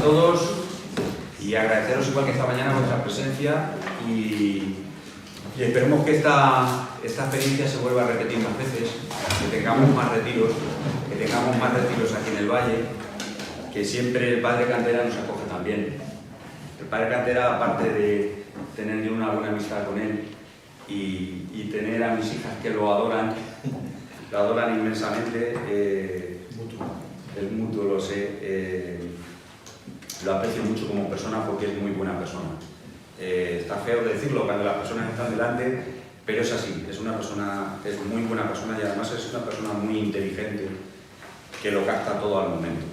todos y agradeceros igual que esta mañana vuestra presencia y esperemos que esta experiencia se vuelva a repetir más veces, que tengamos más retiros aquí en el Valle, que siempre el Padre Cantera nos acoge también. El Padre Cantera, aparte de tener yo una buena amistad con él y tener a mis hijas que lo adoran inmensamente, el mutuo lo sé, lo aprecio mucho como persona porque es muy buena persona. Está feo decirlo cuando las personas están delante, pero es así, es muy buena persona y además es una persona muy inteligente que lo capta todo al momento.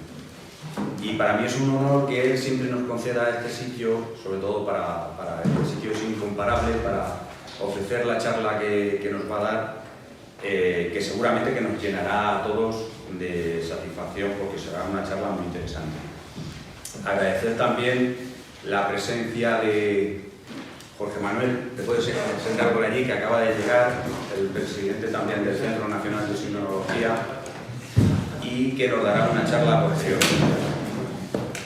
Y para mí es un honor que él siempre nos conceda este sitio, sobre todo para este sitio es incomparable, para ofrecer la charla que nos va a dar, que seguramente que nos llenará a todos de satisfacción porque será una charla muy interesante. Agradecer también la presencia de Jorge Manuel, que puede sentar por allí, que acaba de llegar, el presidente también del Centro Nacional de Sinología, y que nos dará una charla posterior.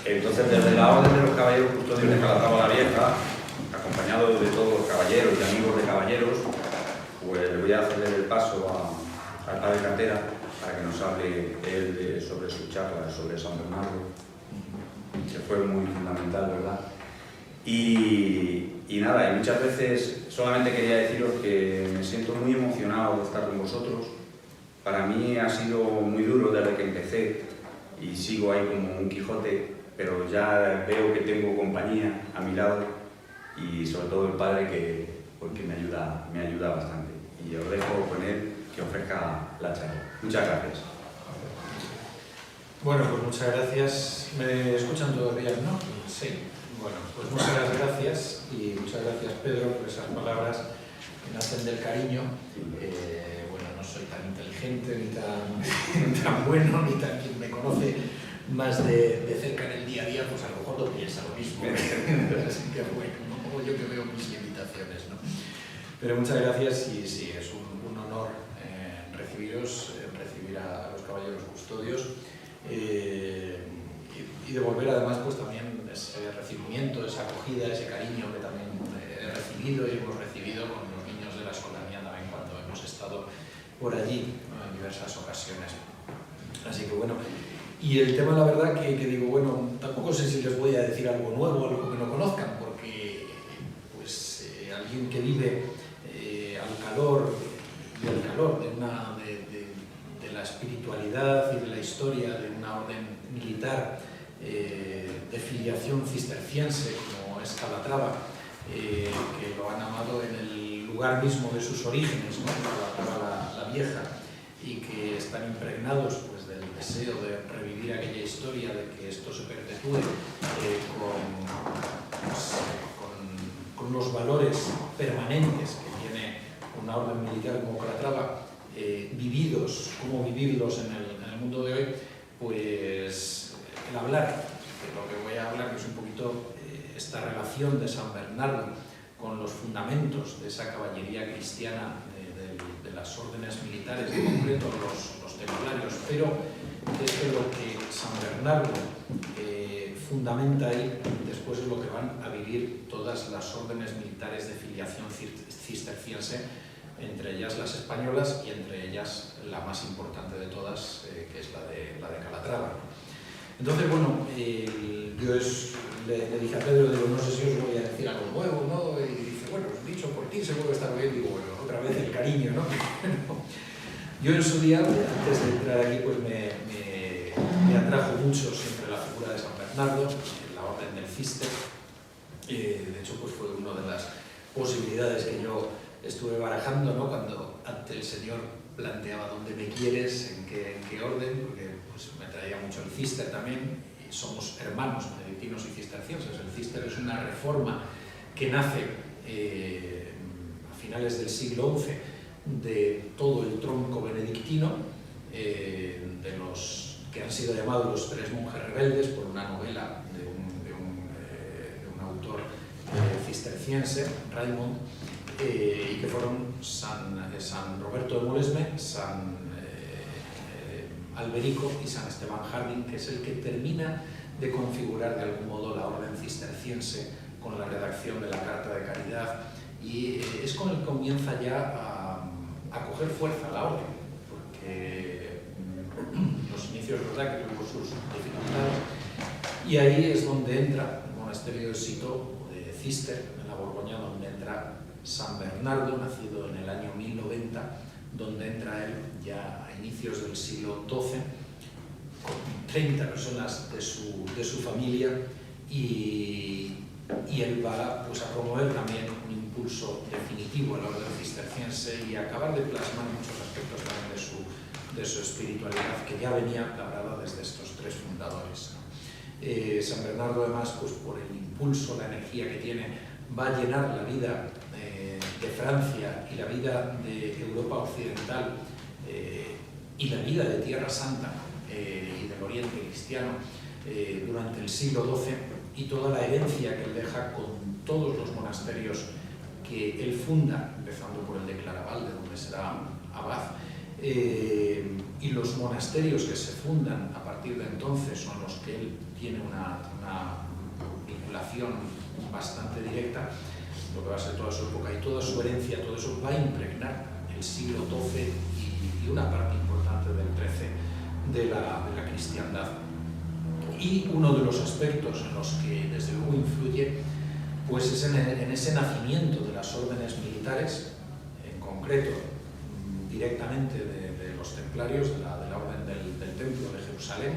Entonces, desde la Orden de los Caballeros Custodios de Calatrava la Vieja, acompañado de todos los caballeros y amigos de caballeros, pues le voy a ceder el paso al Padre Cantera para que nos hable él sobre su charla, sobre San Bernardo, que fue muy fundamental, ¿verdad? Y nada, y muchas veces solamente quería deciros que me siento muy emocionado de estar con vosotros. Para mí ha sido muy duro desde que empecé y sigo ahí como un Quijote, pero ya veo que tengo compañía a mi lado y sobre todo el Padre porque me ayuda bastante. Y os dejo con él que ofrezca la charla. Muchas gracias. Bueno, pues muchas gracias. ¿Me escuchan todos bien, no? Sí. Bueno, pues muchas gracias y muchas gracias, Pedro, por esas palabras que nacen del cariño. Bueno, no soy tan inteligente, ni tan bueno, ni tan quien me conoce más de cerca en el día a día, pues a lo mejor no piensa lo mismo. Así que bueno, como yo que veo mis limitaciones, ¿no? Pero muchas gracias y sí, es un honor recibir a los caballeros custodios y devolver además pues también ese recibimiento, esa acogida, ese cariño que también he recibido y hemos recibido con los niños de la Solanía también cuando hemos estado por allí, ¿no? En diversas ocasiones. Así que bueno, y el tema la verdad que digo, bueno, tampoco sé si les voy a decir algo nuevo, algo que no conozcan, porque pues alguien que vive al calor de la espiritualidad y de la historia de una orden militar de filiación cisterciense como es Calatrava, que lo han amado en el lugar mismo de sus orígenes, ¿no? Calatrava la Vieja, y que están impregnados pues, del deseo de revivir aquella historia, de que esto se perpetúe con los valores permanentes que tiene una orden militar como Calatrava, vividos, cómo vivirlos en el mundo de hoy, pues el hablar, de lo que voy a hablar es un poquito esta relación de San Bernardo con los fundamentos de esa caballería cristiana de las órdenes militares, en concreto los templarios, pero es lo que San Bernardo fundamenta ahí, después es lo que van a vivir todas las órdenes militares de filiación cisterciense, entre ellas las españolas y entre ellas la más importante de todas, que es la de Calatrava. Entonces, bueno, yo le dije a Pedro, digo, no sé si os voy a decir algo nuevo, ¿no? Y dice, bueno, dicho por ti, seguro que está bien. Digo, bueno, otra vez el cariño, ¿no? Yo en su día, antes de entrar aquí, pues me atrajo mucho siempre la figura de San Bernardo, la orden del Cister. De hecho, pues fue una de las posibilidades que yo estuve barajando, ¿no? Cuando ante el Señor planteaba dónde me quieres, en qué orden, porque pues, me traía mucho el Cister también, y somos hermanos benedictinos y cistercienses. El Cister es una reforma que nace a finales del siglo XI de todo el tronco benedictino, de los que han sido llamados los tres monjes rebeldes por una novela de un autor cisterciense, Raymond, y que fueron San Roberto de Molesme, San Alberico y San Esteban Harding, que es el que termina de configurar de algún modo la orden cisterciense con la redacción de la Carta de Caridad, y es con el que comienza ya a coger fuerza la orden, porque los inicios, ¿verdad?, que tuvo sus dificultades, y ahí es donde entra el monasterio de Citeaux, de Cister, en la Borgoña, donde entra San Bernardo, nacido en el año 1090, donde entra él ya a inicios del siglo XII, con 30 personas de su familia, y él va, pues, a promover también un impulso definitivo a la orden cisterciense y a acabar de plasmar muchos aspectos también de su espiritualidad, que ya venía labrada desde estos tres fundadores. San Bernardo, además, pues, por el impulso, la energía que tiene, va a llenar la vida de Francia y la vida de Europa occidental y la vida de Tierra Santa y del Oriente cristiano durante el siglo XII, y toda la herencia que él deja con todos los monasterios que él funda, empezando por el de Claraval, de donde será abad, y los monasterios que se fundan a partir de entonces son los que él tiene una vinculación bastante directa, lo que va a ser toda su época y toda su herencia. Todo eso va a impregnar el siglo XII y una parte importante del XIII de la cristiandad. Y uno de los aspectos en los que desde luego influye, pues, es en ese nacimiento de las órdenes militares, en concreto directamente de los templarios, de la orden del Templo de Jerusalén.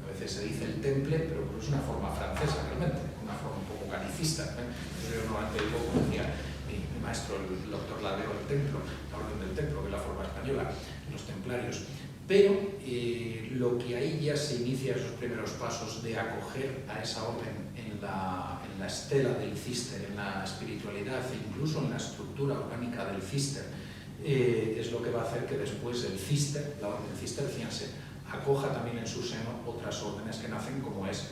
A veces se dice el Temple, pero es una forma francesa realmente, una forma un poco canicista. Yo normalmente digo, como decía mi maestro, el doctor Ladero, el Templo, la orden del Templo, que es la forma española, los templarios. Pero lo que ahí ya se inicia, esos primeros pasos de acoger a esa orden en la estela del Cister, en la espiritualidad e incluso en la estructura orgánica del Cister, es lo que va a hacer que después el Cister, la orden cisterciense, acoja también en su seno otras órdenes que nacen, como es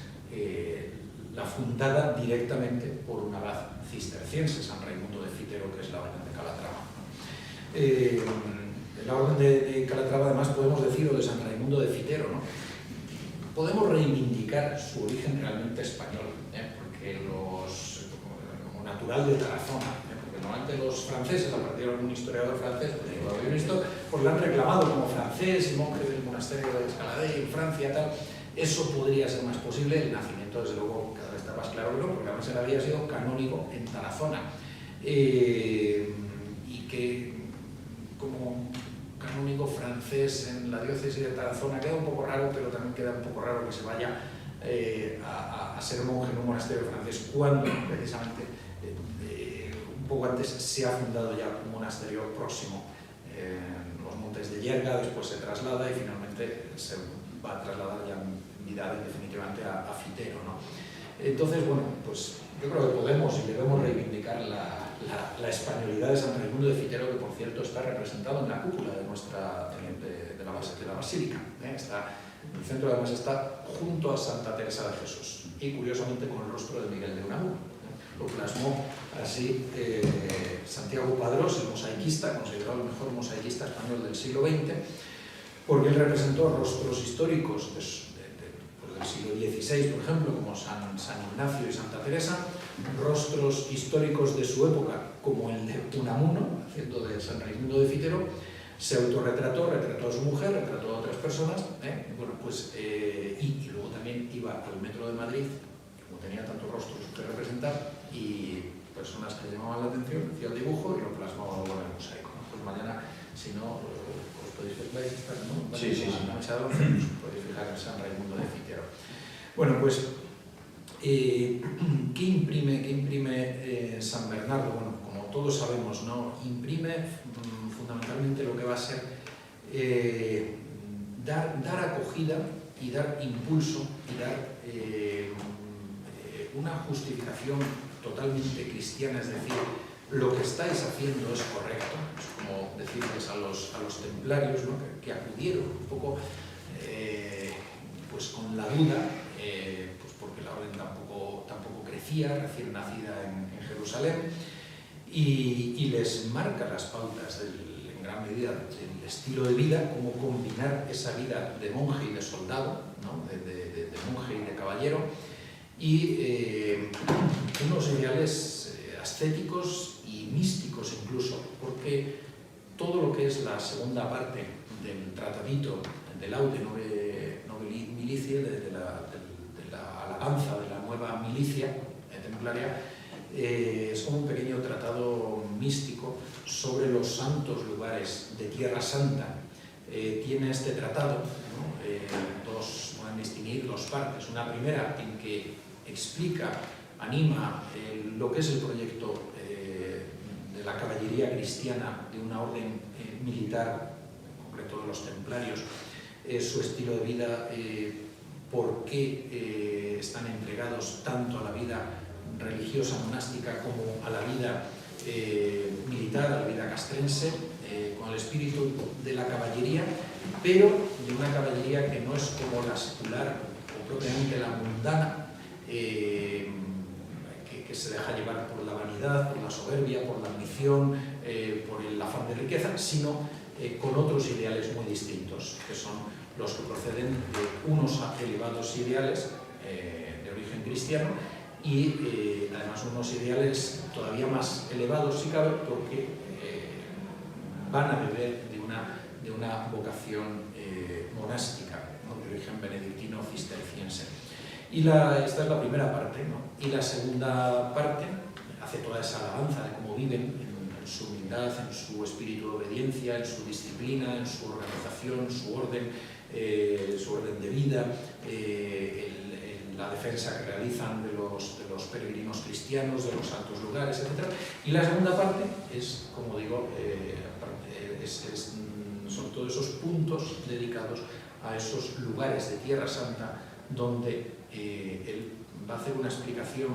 la fundada directamente por un abad cisterciense, San Raimundo de Fitero, que es la orden de Calatrava. La orden de Calatrava, además, podemos decir, o de San Raimundo de Fitero, ¿no? Podemos reivindicar su origen realmente español, porque como natural de Tarazona, porque normalmente los franceses, a partir de algún historiador francés, pues lo han reclamado como francés y monje del monasterio de Escaladey en Francia, tal. Eso podría ser más posible. El nacimiento, desde luego, cada vez está más claro que no, porque además él había sido canónigo en Tarazona, y que como canónigo francés en la diócesis de Tarazona queda un poco raro, pero también queda un poco raro que se vaya a ser monje en un monasterio francés cuando precisamente un poco antes se ha fundado ya un monasterio próximo en los montes de Yerga. Después se traslada y finalmente se va a trasladar ya en vida definitivamente a Fitero, ¿no? Entonces, bueno, pues yo creo que podemos y debemos reivindicar la españolidad de San Raimundo de Fitero, que por cierto está representado en la cúpula de la basílica. Está en el centro, además está junto a Santa Teresa de Jesús y curiosamente con el rostro de Miguel de Unamuno. Lo plasmó así Santiago Padrós, el mosaiquista, considerado el mejor mosaiquista español del siglo XX, porque él representó rostros históricos del siglo XVI, por ejemplo, como San Ignacio y Santa Teresa, rostros históricos de su época, como el de Unamuno, haciendo de San Raimundo de Fitero. Se autorretrató, retrató a su mujer, retrató a otras personas, bueno, pues, y luego también iba al Metro de Madrid, como tenía tantos rostros que representar, y personas que llamaban la atención, hacía el dibujo y lo plasmaba luego en el mosaico. Pues mañana, si no, os podéis ver, ¿no? Sí. Podéis fijar en San Raimundo de Fitero. Bueno, pues, ¿qué imprime San Bernardo? Bueno, como todos sabemos, ¿no? Imprime fundamentalmente lo que va a ser dar acogida y dar impulso y dar una justificación totalmente cristiana, es decir, lo que estáis haciendo es correcto. Es como decirles a los templarios, ¿no? que acudieron un poco pues con la duda, pues porque la orden tampoco crecía, recién nacida en Jerusalén, y les marca las pautas del gran medida el estilo de vida, cómo combinar esa vida de monje y de soldado, ¿no? de monje y de caballero, y unos ideales ascéticos y místicos incluso, porque todo lo que es la segunda parte del tratadito de Laude Nobili Militiae, de la alabanza de la nueva milicia templaria, es como un pequeño tratado místico sobre los santos lugares de Tierra Santa. Tiene este tratado, ¿no? Pueden distinguir dos partes. Una primera en que explica, anima lo que es el proyecto de la caballería cristiana, de una orden militar, en concreto de los templarios, su estilo de vida, por qué están entregados tanto a la vida religiosa monástica como a la vida militar, a la vida castrense, con el espíritu de la caballería, pero de una caballería que no es como la secular o propiamente la mundana, que se deja llevar por la vanidad, por la soberbia, por la ambición, por el afán de riqueza, sino con otros ideales muy distintos, que son los que proceden de unos elevados ideales de origen cristiano y además unos ideales todavía más elevados, si cabe, porque van a beber de una vocación monástica, ¿no? De origen benedictino cisterciense. Y esta es la primera parte, ¿no? Y la segunda parte hace toda esa alabanza de cómo viven en su humildad, en su espíritu de obediencia, en su disciplina, en su organización, su orden de vida, la defensa que realizan de los peregrinos cristianos, de los santos lugares, etc. Y la segunda parte es, como digo, son todos esos puntos dedicados a esos lugares de Tierra Santa donde él va a hacer una explicación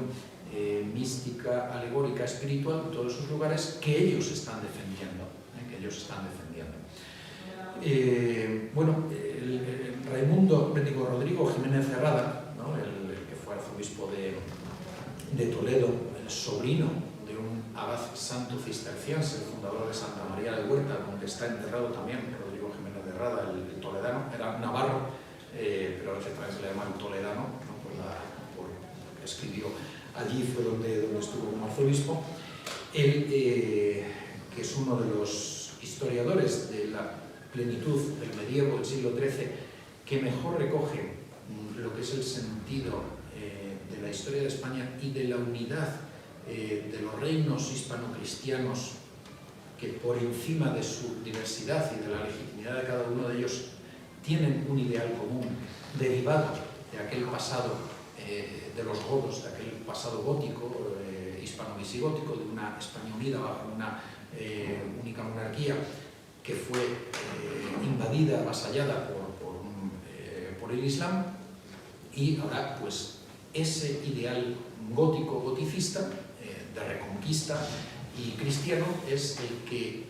mística, alegórica, espiritual de todos esos lugares que ellos están defendiendo. Bueno, Rodrigo Jiménez de Rada, ¿no? el que fue arzobispo de Toledo, el sobrino de un abad santo cisterciense, el fundador de Santa María de Huerta, donde está enterrado también Rodrigo Jiménez de Rada, el toledano, era navarro, pero a veces también se le llama el toledano, ¿no? Porque escribió allí, fue donde estuvo como arzobispo. Él, que es uno de los historiadores de la plenitud del medievo del siglo XIII, que mejor recoge lo que es el sentido de la historia de España y de la unidad de los reinos hispano-cristianos, que por encima de su diversidad y de la legitimidad de cada uno de ellos tienen un ideal común derivado de aquel pasado de los godos, de aquel pasado gótico, hispano-visigótico, de una España unida bajo una única monarquía que fue invadida, avasallada por el Islam, y ahora pues ese ideal gótico, goticista, de reconquista y cristiano, es el que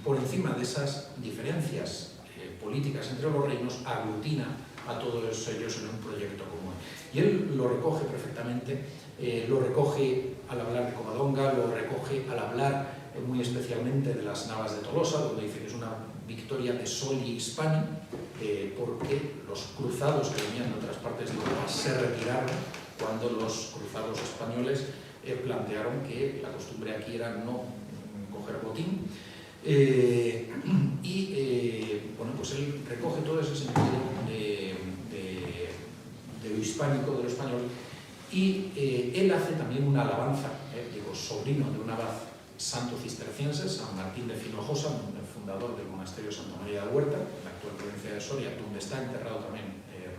por encima de esas diferencias políticas entre los reinos aglutina a todos ellos en un proyecto común. Y él lo recoge perfectamente, lo recoge al hablar de Covadonga, lo recoge al hablar muy especialmente de las Navas de Tolosa, donde dice que es una victoria de soli hispani, porque los cruzados que venían de otras partes de Europa se retiraron cuando los cruzados españoles plantearon que la costumbre aquí era no coger botín. Bueno, pues él recoge todo ese sentido de lo hispánico, de lo español, y él hace también una alabanza, sobrino de un abad santo cisterciense, San Martín de Finojosa, el fundador del monasterio Santa María de Huerta, en la actual provincia de Soria, donde está enterrado también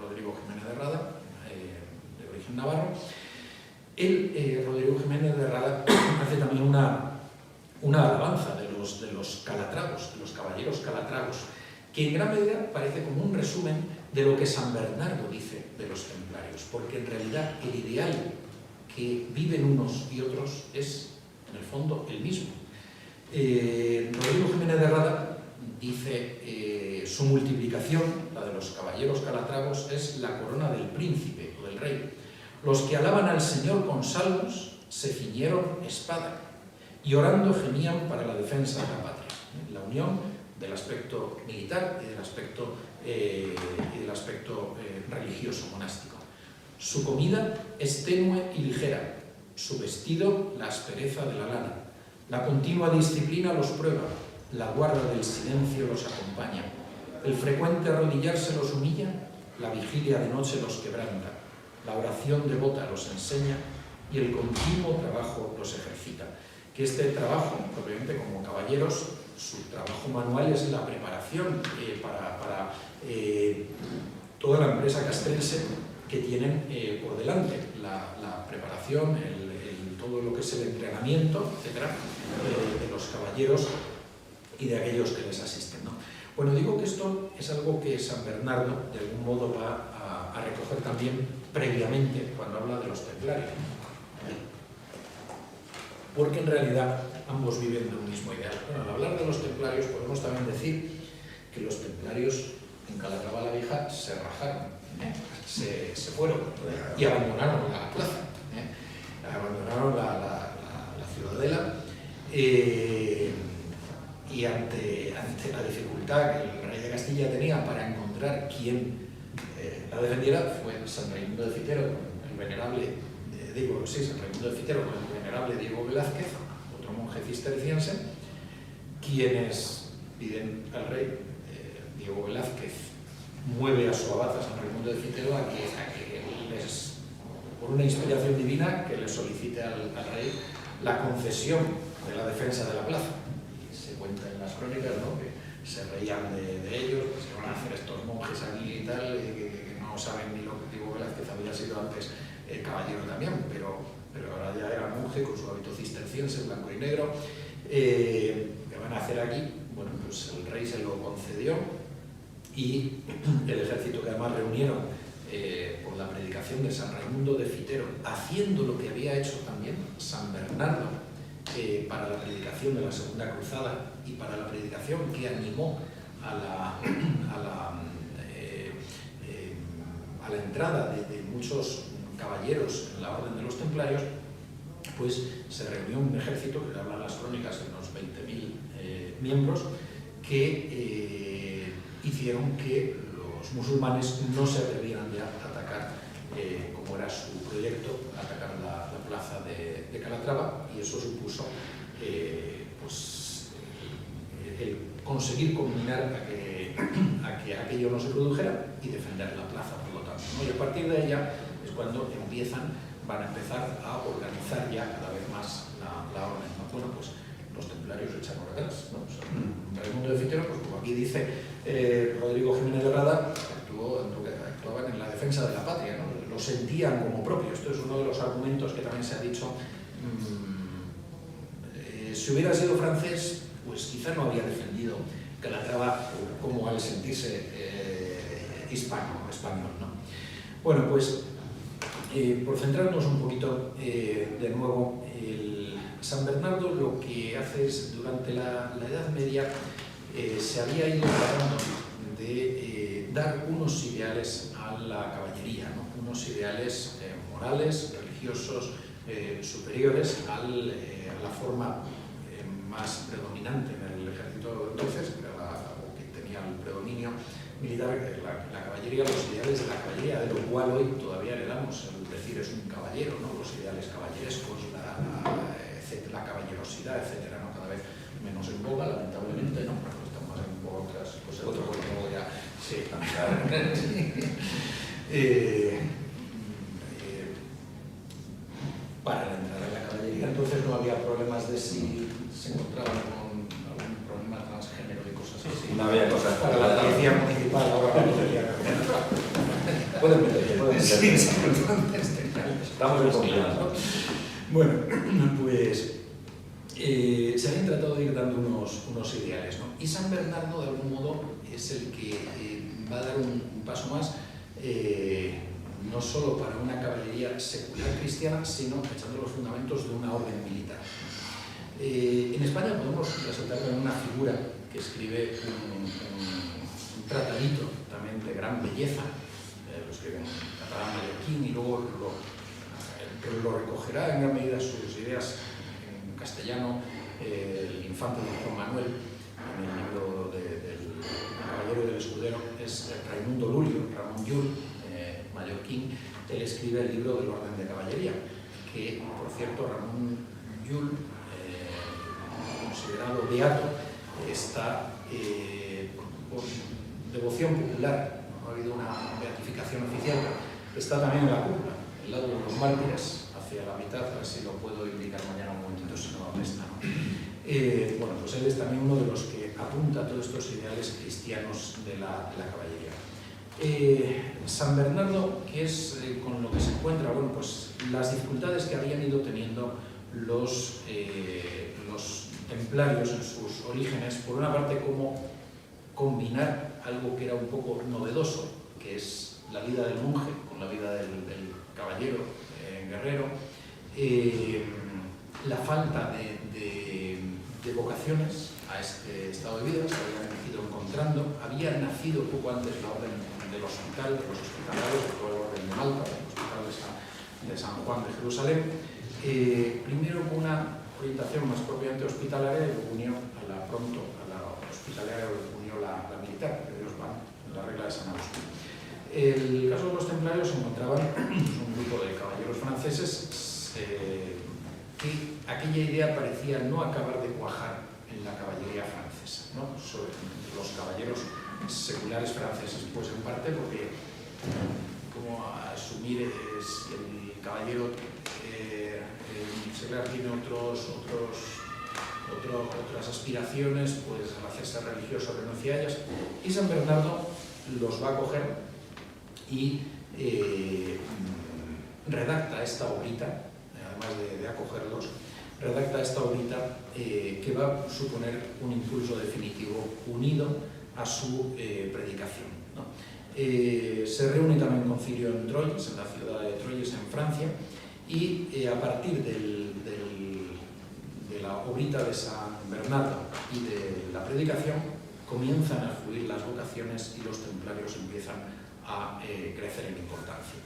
Rodrigo Jiménez de Rada, de origen navarro. Rodrigo Jiménez de Rada hace también una alabanza de los calatragos, de los caballeros calatragos, que en gran medida parece como un resumen de lo que San Bernardo dice de los templarios, porque en realidad el ideal que viven unos y otros es, en el fondo, el mismo. Rodrigo Jiménez de Rada dice su multiplicación, la de los caballeros calatragos, es la corona del príncipe o del rey. Los que alaban al Señor con salmos se ciñeron espada y orando gemían para la defensa de la patria. La unión del aspecto militar y del aspecto religioso, monástico. Su comida es tenue y ligera, su vestido la aspereza de la lana, la continua disciplina los prueba, la guarda del silencio los acompaña, el frecuente arrodillarse los humilla, la vigilia de noche los quebranta, la oración devota los enseña y el continuo trabajo los ejercita. Que este trabajo, propiamente como caballeros, su trabajo manual es la preparación para toda la empresa castrense que tienen por delante, la preparación, todo lo que es el entrenamiento, etcétera, de los caballeros y de aquellos que les asisten, ¿no? Bueno, digo que esto es algo que San Bernardo de algún modo va a recoger también previamente cuando habla de los templarios, porque en realidad ambos viven de un mismo ideal. Bueno, al hablar de los templarios podemos también decir que los templarios en Calatrava la Vieja se rajaron, se fueron y abandonaron la plaza, abandonaron la ciudadela, y ante la dificultad que el rey de Castilla tenía para encontrar quien la defendiera, fue San Raimundo de Fitero con el venerable San Raimundo de Fitero con el venerable Diego Velázquez, otro monje cisterciense, quienes piden al rey. Diego Velázquez mueve a su abad, a San Raimundo de Fitero, a que les, por una inspiración divina, que le solicite al rey la concesión de la defensa de la plaza. Y se cuenta en las crónicas, ¿no?, que se reían de ellos, que se van a hacer estos monjes aquí y tal, que no saben ni lo que Diego Velázquez había sido antes caballero también, pero ahora ya era monje con su hábito cisterciense, blanco y negro. ¿Qué van a hacer aquí? Bueno, pues el rey se lo concedió y el ejército que además reunieron por la predicación de San Raimundo de Fitero, haciendo lo que había hecho también San Bernardo para la predicación de la Segunda Cruzada y para la predicación que animó a la entrada de muchos caballeros en la Orden de los Templarios, pues se reunió un ejército, que hablan las crónicas, de unos 20.000 miembros, que hicieron que los musulmanes no se atrevieran ya a atacar, como era su proyecto, atacar la plaza de Calatrava, y eso supuso el conseguir combinar a que aquello no se produjera y defender la plaza, por lo tanto, ¿no? Y a partir de ella es cuando van a empezar a organizar ya cada vez más la orden, ¿no? Bueno, pues los templarios echan por atrás, ¿no? O sea, Raimundo de Fitero, pues como aquí dice Rodrigo Jiménez de Rada, actuaban en la defensa de la patria, ¿no? Lo sentían como propio. Esto es uno de los argumentos que también se ha dicho. Si hubiera sido francés, pues quizá no había defendido Calatrava como al sentirse español, ¿no? Bueno, pues por centrarnos un poquito de nuevo, San Bernardo lo que hace es, durante la Edad Media, se había ido tratando de dar unos ideales a la caballería, ¿no? Unos ideales morales, religiosos, superiores a la forma más predominante en el ejército entonces, que tenía el predominio militar, la caballería, los ideales de la caballería, de lo cual hoy todavía le damos, el decir es un caballero, ¿no? Los ideales caballerescos, la caballerosidad, etcétera, ¿no? Cada vez menos en boga, lamentablemente, ¿no? Están más en boga otras cosas, otro modo ya sí, para la entrada en la caballería, entonces no había problemas de si se encontraban con algún problema transgénero y cosas así. No había cosas para la policía municipal, ahora no podría. Pueden meterse. Sí, entonces estamos en confianza. Bueno, pues se habían tratado de ir dando unos ideales, ¿no? Y San Bernardo, de algún modo, es el que va a dar un paso más, no solo para una caballería secular cristiana, sino echando los fundamentos de una orden militar. En España podemos resaltar también una figura que escribe un tratadito también de gran belleza, lo escribe en catalán mallorquín, y luego lo recogerá en gran medida sus ideas en castellano el infante don Juan Manuel en el libro de caballero del escudero es Raimundo Lulio, Ramón Llull, mallorquín. Él escribe el libro del Orden de Caballería, que, por cierto, Ramón Llull, considerado beato, está por devoción popular, no ha habido una beatificación oficial, está también en la cúpula, al lado de los mártires, hacia la mitad, a ver si lo puedo indicar mañana un momentito, si no apesta, ¿no? Bueno, pues él es también uno de los que apunta a todos estos ideales cristianos de la caballería. San Bernardo, que es con lo que se encuentra, bueno, pues las dificultades que habían ido teniendo los templarios en sus orígenes, por una parte, cómo combinar algo que era un poco novedoso, que es la vida del monje con la vida del caballero guerrero, la falta de vocaciones a este estado de vida, se habían ido encontrando, había nacido poco antes la orden del hospital, de los hospitalarios, de toda la orden de Malta, el hospital de San Juan de Jerusalén, primero con una orientación más propiamente hospitalaria y luego unió a la hospitalaria unió la militar, que ellos van en la regla de San Agustín. El caso de los templarios se encontraban un grupo de caballeros franceses que aquella idea parecía no acabar de cuajar en la caballería francesa, ¿no? Sobre los caballeros seculares franceses, pues en parte porque como asumir si el caballero secular tiene otras aspiraciones, pues al hacerse religioso renuncia a ellas, y San Bernardo los va a coger y redacta esta obrita, además de acogerlos, redacta esta obrita que va a suponer un impulso definitivo unido a su predicación, ¿no? Se reúne también un concilio en Troyes, en la ciudad de Troyes, en Francia, y a partir de la obrita de San Bernardo y de la predicación comienzan a fluir las vocaciones y los templarios empiezan a crecer en importancia.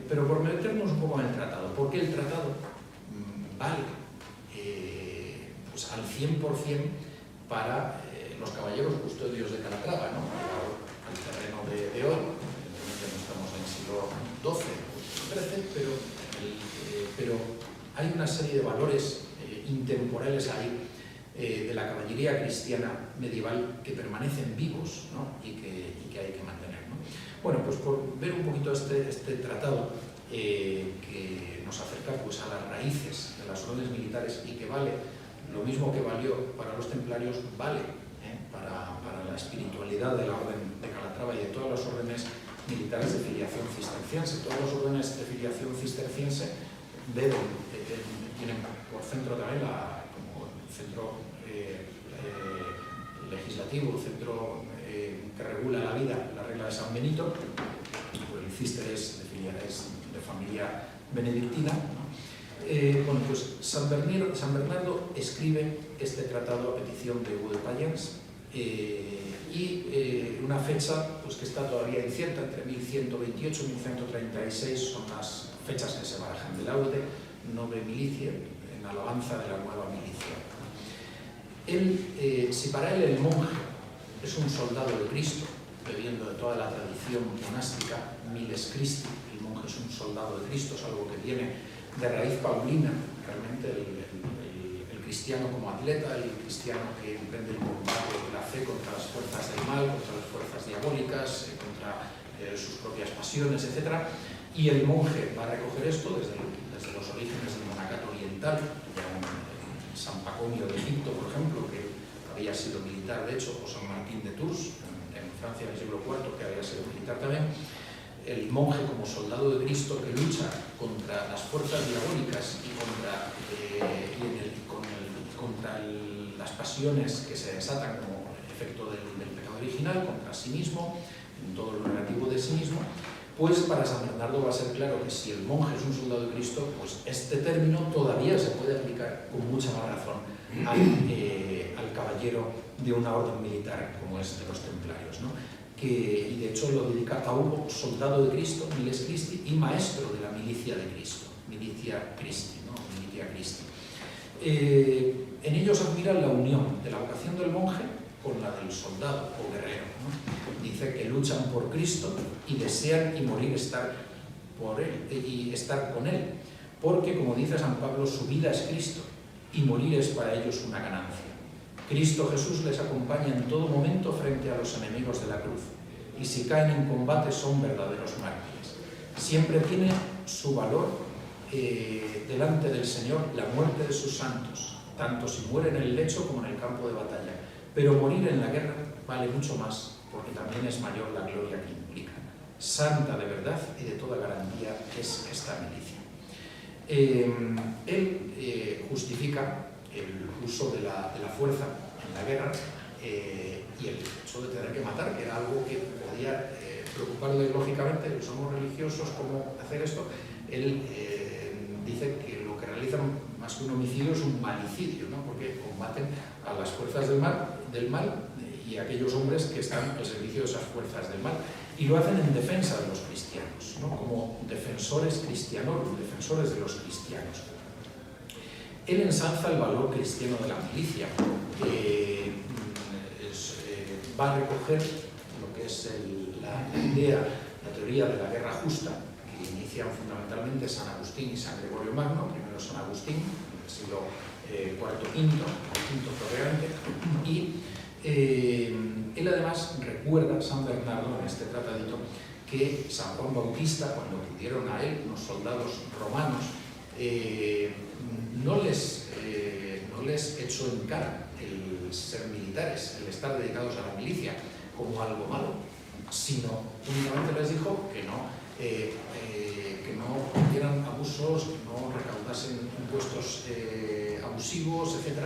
Pero por meternos un poco en el tratado, ¿por qué el tratado vale pues al 100% para los caballeros custodios de Calatrava, ¿no? Al terreno de hoy? Evidentemente no estamos en el siglo XII o XIII, pero hay una serie de valores intemporales ahí de la caballería cristiana medieval que permanecen vivos, ¿no? y que hay que mantener, ¿no? Bueno, pues por ver un poquito este tratado que nos acerca pues, a las raíces de las órdenes militares y que vale lo mismo que valió para los templarios, vale para la espiritualidad de la orden de Calatrava y de todas las órdenes militares de filiación cisterciense. Todas las órdenes de filiación cisterciense tienen por centro también como centro legislativo, el centro que regula la vida, la regla de San Benito. El cister es de familia benedictina, ¿no? Bueno, pues San Bernardo escribe este tratado a petición de Hugo de Payens y una fecha pues, que está todavía incierta, entre 1128 y 1136 son las fechas que se barajan, de laude nove milicia, en alabanza de la nueva milicia. Si para él el monje es un soldado de Cristo, bebiendo de toda la tradición monástica, miles Christi, el monje es un soldado de Cristo, es algo que viene de raíz paulina, realmente el cristiano como atleta, el cristiano que emprende el combate de la fe contra las fuerzas del mal, contra las fuerzas diabólicas, contra sus propias pasiones, etc. Y el monje va a recoger esto desde los orígenes del monacato oriental, San Pacomio de Egipto, por ejemplo, que había sido militar, de hecho, o San Martín de Tours, en Francia del siglo IV, que había sido militar también. El monje como soldado de Cristo que lucha contra las fuerzas diabólicas y contra las pasiones que se desatan como efecto del pecado original, contra sí mismo, en todo lo negativo de sí mismo. Pues para San Bernardo va a ser claro que si el monje es un soldado de Cristo, pues este término todavía se puede aplicar con mucha más razón al caballero de una orden militar como es de los templarios, ¿no? Y de hecho lo dedica a Hugo, soldado de Cristo, miles Christi, y maestro de la milicia de Cristo, milicia Christi, ¿no? Milicia Christi. En ellos admira la unión de la vocación del monje con la del soldado o guerrero, ¿no? Dice que luchan por Cristo y desean y morir estar por Él y estar con Él, porque, como dice San Pablo, su vida es Cristo y morir es para ellos una ganancia. Cristo Jesús les acompaña en todo momento frente a los enemigos de la cruz, y si caen en combate son verdaderos mártires. Siempre tiene su valor delante del Señor la muerte de sus santos, tanto si muere en el lecho como en el campo de batalla. Pero morir en la guerra vale mucho más, porque también es mayor la gloria que implica. Santa de verdad y de toda garantía es esta milicia. Él justifica el uso de la fuerza en la guerra y el hecho de tener que matar, que era algo que podía preocuparle lógicamente. Somos religiosos, ¿cómo hacer esto? Él dice que lo que realizan más que un homicidio es un malicidio, ¿no? Porque combaten a las fuerzas del mal y a aquellos hombres que están al servicio de esas fuerzas del mal, y lo hacen en defensa de los cristianos, ¿no? Como defensores cristianos, defensores de los cristianos. Él ensalza el valor cristiano de la milicia, va a recoger lo que es la idea, la teoría de la guerra justa, que inician fundamentalmente San Agustín y San Gregorio Magno, primero San Agustín, en el siglo IV-V, probablemente, y él además recuerda a San Bernardo en este tratadito que San Juan Bautista, cuando acudieron a él unos soldados romanos, no les echó en cara el ser militares, el estar dedicados a la milicia como algo malo, sino únicamente les dijo que no cometieran abusos, que no recaudasen impuestos abusivos, etc.,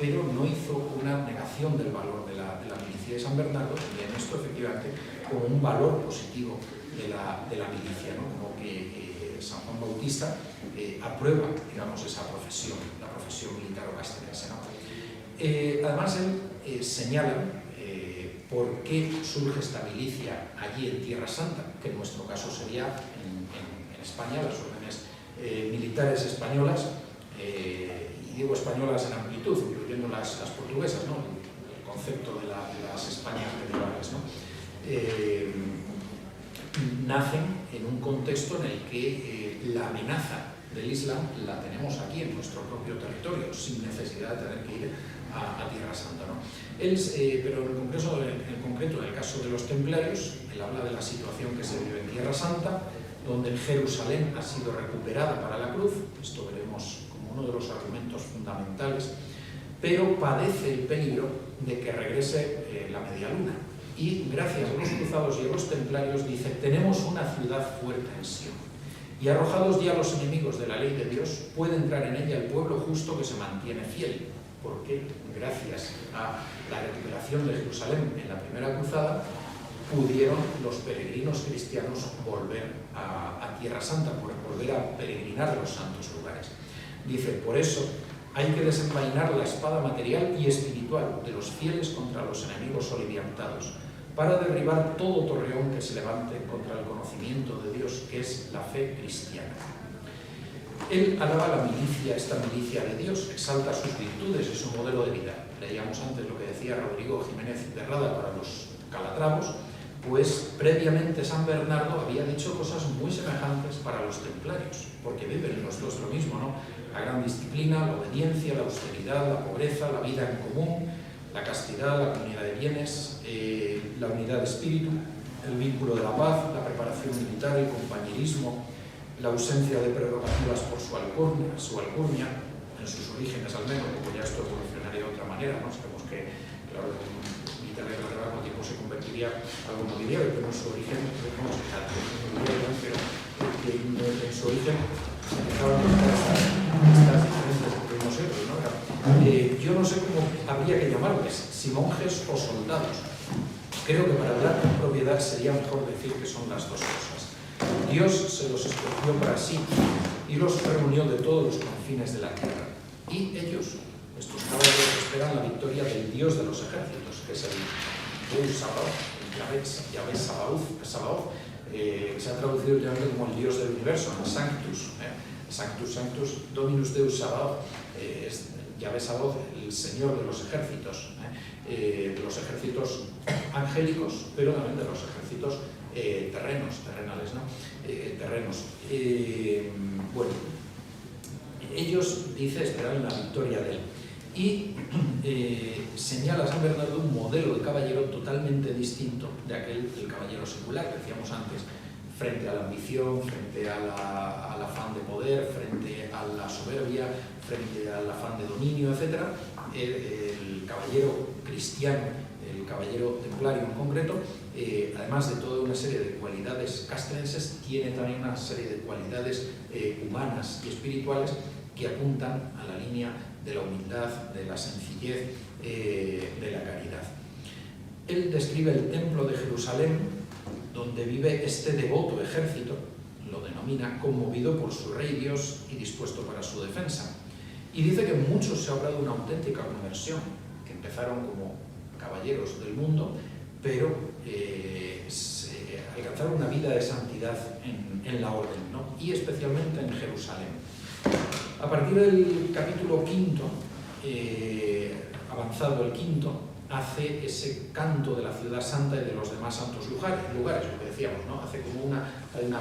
pero no hizo una negación del valor de la milicia. De San Bernardo también esto efectivamente como un valor positivo de la milicia, ¿no? Como que San Juan Bautista aprueba, digamos, esa profesión, la profesión militar o castrense, ¿no? Además, él señala por qué surge esta milicia allí en Tierra Santa, que en nuestro caso sería en España, las órdenes militares españolas, y digo españolas en amplitud, incluyendo las portuguesas, ¿no? El concepto de las Españas medievales, ¿no? Nacen en un contexto en el que la amenaza del Islam la tenemos aquí en nuestro propio territorio, sin necesidad de tener que ir a Tierra Santa, ¿no? Pero en concreto, en el caso de los templarios, él habla de la situación que se vive en Tierra Santa, donde Jerusalén ha sido recuperada para la cruz, esto veremos como uno de los argumentos fundamentales, pero padece el peligro de que regrese la media luna. Y gracias a los cruzados y a los templarios, dice, tenemos una ciudad fuerte en Sion. Y arrojados ya los enemigos de la ley de Dios, puede entrar en ella el pueblo justo que se mantiene fiel, porque gracias a la recuperación de Jerusalén en la primera cruzada, pudieron los peregrinos cristianos volver a Tierra Santa, volver a peregrinar a los santos lugares. Dice, por eso hay que desenvainar la espada material y espiritual de los fieles contra los enemigos oliviantados, para derribar todo torreón que se levante contra el conocimiento de Dios, que es la fe cristiana. Él alaba la milicia, esta milicia de Dios, exalta sus virtudes y su modelo de vida. Leíamos antes lo que decía Rodrigo Jiménez de Rada para los calatravos, pues previamente San Bernardo había dicho cosas muy semejantes para los templarios, porque viven los dos lo mismo, ¿no? La gran disciplina, la obediencia, la austeridad, la pobreza, la vida en común, la castidad, la comunidad de bienes, la unidad de espíritu, el vínculo de la paz, la preparación militar, el compañerismo, la ausencia de prerrogativas por su alcurnia, en sus orígenes al menos, porque ya esto evolucionaría de otra manera, ¿no? Sabemos que, claro, el militar de largo tiempo se convertiría en algo nobiliario, pero en su origen, pero que en su origen empezaban a estas diferentes promociones, ¿no? Yo no sé cómo habría que llamarles, si monjes o soldados. Creo que para hablar con propiedad sería mejor decir que son las dos cosas. Dios se los escogió para sí y los reunió de todos los confines de la tierra. Y ellos, estos caballeros, esperan la victoria del Dios de los ejércitos, que es el Deus Sabaoth, el Yahvé Sabaoth, que se ha traducido literalmente como el Dios del universo, el Sanctus. Sanctus Sanctus Dominus Deus Sabaoth, Yahvé Sabaoth, el Señor de los ejércitos angélicos, pero también de los ejércitos terrenales, ¿no? Bueno, ellos, dice, esperan la victoria de él. Y señala San Bernardo un modelo de caballero totalmente distinto de aquel del caballero secular que decíamos antes, frente a la ambición, frente al afán de poder, frente a la soberbia, frente al afán de dominio, etc. El caballero cristiano, el caballero templario en concreto, además de toda una serie de cualidades castrenses, tiene también una serie de cualidades humanas y espirituales que apuntan a la línea de la humildad, de la sencillez, de la caridad. Él describe el templo de Jerusalén, donde vive este devoto ejército, lo denomina conmovido por su rey Dios y dispuesto para su defensa. Y dice que muchos se ha obrado una auténtica conversión, que empezaron como caballeros del mundo, pero alcanzaron una vida de santidad en la orden, ¿no? Y especialmente en Jerusalén. A partir del capítulo 5, avanzado el 5, hace ese canto de la ciudad santa y de los demás santos lugares, lo que decíamos, ¿no? Hace como una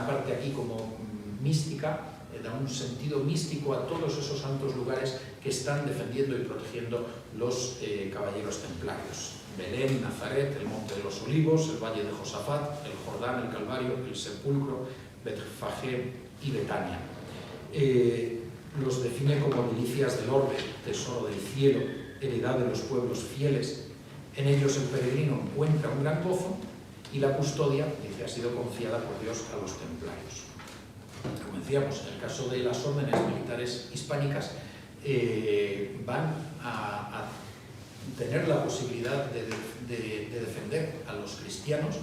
parte aquí como mística, da un sentido místico a todos esos santos lugares que están defendiendo y protegiendo los caballeros templarios. Belén, Nazaret, el Monte de los Olivos, el Valle de Josafat, el Jordán, el Calvario, el Sepulcro, Betfagé y Betania. Los define como milicias del orbe, tesoro del cielo, heredad de los pueblos fieles. En ellos el peregrino encuentra un gran gozo y la custodia, dice, ha sido confiada por Dios a los templarios. Como decíamos, en el caso de las órdenes militares hispánicas, van a tener la posibilidad de defender a los cristianos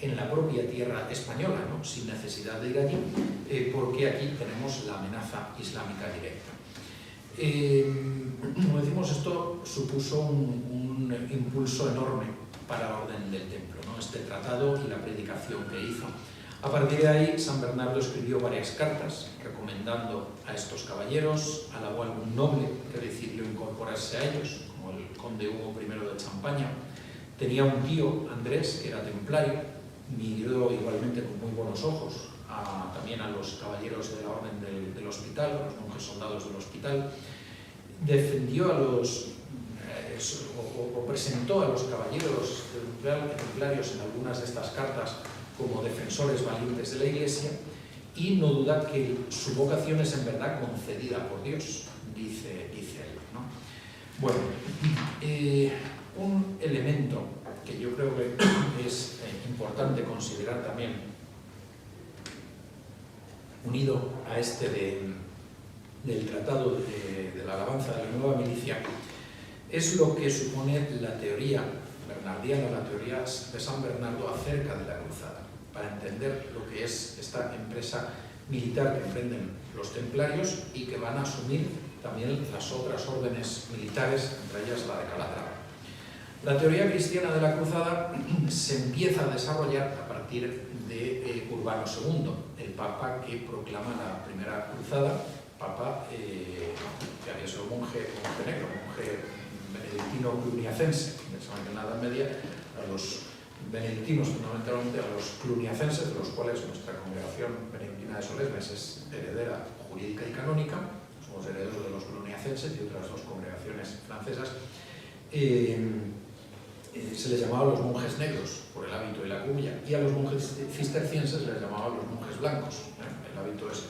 en la propia tierra española, ¿no? Sin necesidad de ir allí, porque aquí tenemos la amenaza islámica directa. Como decimos, esto supuso un impulso enorme para la Orden del Templo, ¿no? Este tratado y la predicación que hizo. A partir de ahí, San Bernardo escribió varias cartas recomendando a estos caballeros, alabó a algún noble que decidió incorporarse a ellos, como el conde Hugo I de Champaña. Tenía un tío, Andrés, que era templario, miró igualmente con muy buenos ojos también a los caballeros de la Orden del Hospital, a los monjes soldados del Hospital. Defendió a los, o presentó a los caballeros templarios en algunas de estas cartas como defensores valientes de la Iglesia, y no duda que su vocación es en verdad concedida por Dios, dice él, ¿no? Bueno, un elemento que yo creo que es importante considerar también, unido a este del tratado de la alabanza de la nueva milicia, es lo que supone la teoría bernardiana, la teoría de San Bernardo acerca de la cruzada, para entender lo que es esta empresa militar que emprenden los templarios y que van a asumir también las otras órdenes militares, entre ellas la de Calatrava. La teoría cristiana de la cruzada se empieza a desarrollar a partir de Urbano II, el papa que proclama la primera cruzada, papa que había sido monje negro, monje benedictino cluniacense. Pensaban que en la Edad Media a los benedictinos, fundamentalmente a los cluniacenses, de los cuales nuestra congregación benedictina de Solesmes es heredera jurídica y canónica, somos herederos de los cluniacenses y otras dos congregaciones francesas, se les llamaba a los monjes negros por el hábito y la cubulla, y a los monjes cistercienses se les llamaba a los monjes blancos. El hábito es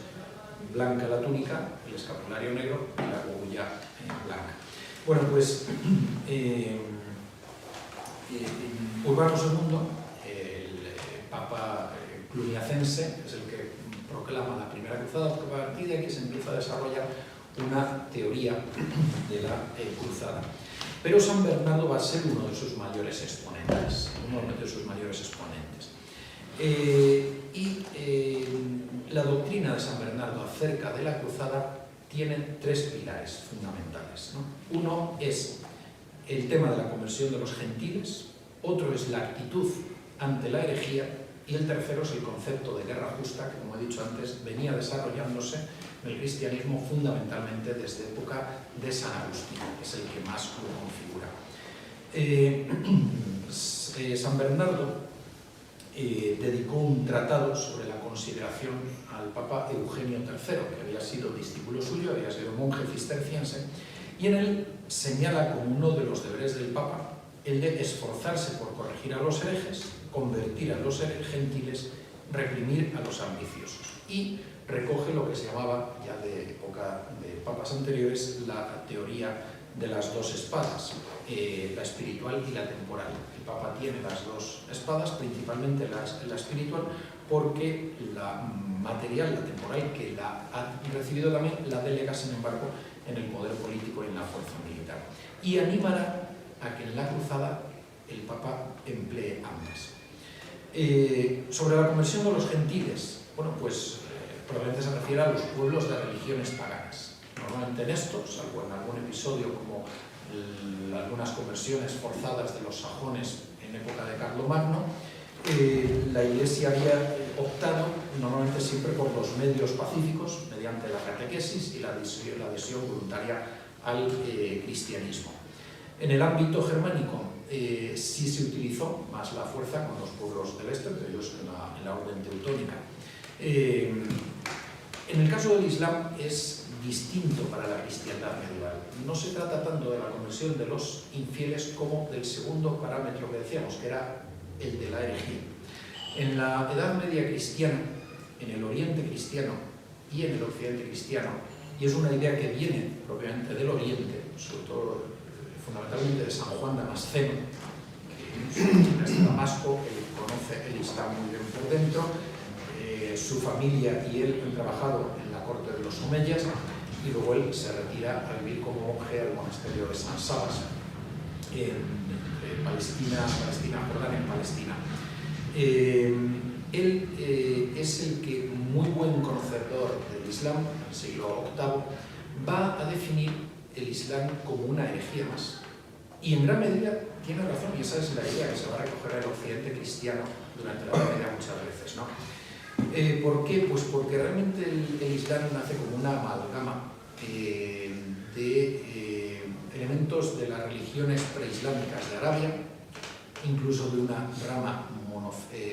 blanca la túnica, el escapulario negro y la cubulla blanca. Bueno, pues Urbano II, el papa cluniacense, es el que proclama la primera cruzada, porque a partir de aquí se empieza a desarrollar una teoría de la cruzada. Pero San Bernardo va a ser uno de sus mayores exponentes, la doctrina de San Bernardo acerca de la cruzada tiene tres pilares fundamentales, ¿no? Uno es el tema de la conversión de los gentiles, otro es la actitud ante la herejía y el tercero es el concepto de guerra justa, que como he dicho antes, venía desarrollándose en el cristianismo fundamentalmente desde época de San Agustín, que es el que más lo configura. San Bernardo dedicó un tratado sobre la consideración al Papa Eugenio III, que había sido discípulo suyo, había sido monje cisterciense, y en él señala como uno de los deberes del Papa el de esforzarse por corregir a los herejes, convertir a los gentiles, reprimir a los ambiciosos. Y recoge lo que se llamaba, ya de época de papas anteriores, la teoría de las dos espadas, la espiritual y la temporal. El Papa tiene las dos espadas, principalmente la espiritual, porque la material, la temporal, que la ha recibido también, la delega, sin embargo, en el poder político y en la fuerza militar. Y animará a que en la cruzada el Papa emplee ambas. Sobre la conversión de los gentiles, bueno, pues probablemente se refiere a los pueblos de religiones paganas. Normalmente en esto, salvo en algún episodio como algunas conversiones forzadas de los sajones en época de Carlomagno, la Iglesia había optado normalmente siempre por los medios pacíficos, mediante la catequesis y la adhesión voluntaria al cristianismo. En el ámbito germánico sí se utilizó más la fuerza con los pueblos del este, entre ellos en la orden teutónica. En el caso del Islam es distinto para la cristiandad medieval. No se trata tanto de la conversión de los infieles como del segundo parámetro que decíamos, que era el de la herejía. En la Edad Media cristiana, en el Oriente cristiano y en el Occidente cristiano, y es una idea que viene propiamente del Oriente, sobre todo fundamentalmente de San Juan Damasceno, que en Damasco conoce el Islam muy bien por dentro. Su familia y él han trabajado en la corte de los omeyas y luego él se retira a vivir como monje al monasterio de San Sabas en Palestina, Jordania, en Palestina. Él es el que, muy buen conocedor del Islam, del siglo VIII, va a definir el Islam como una herejía más. Y en gran medida tiene razón, y esa es la idea que se va a recoger en el occidente cristiano durante la Edad Media muchas veces, ¿no? ¿Por qué? Pues porque realmente el Islam nace como una amalgama de elementos de las religiones preislámicas de Arabia, incluso de una rama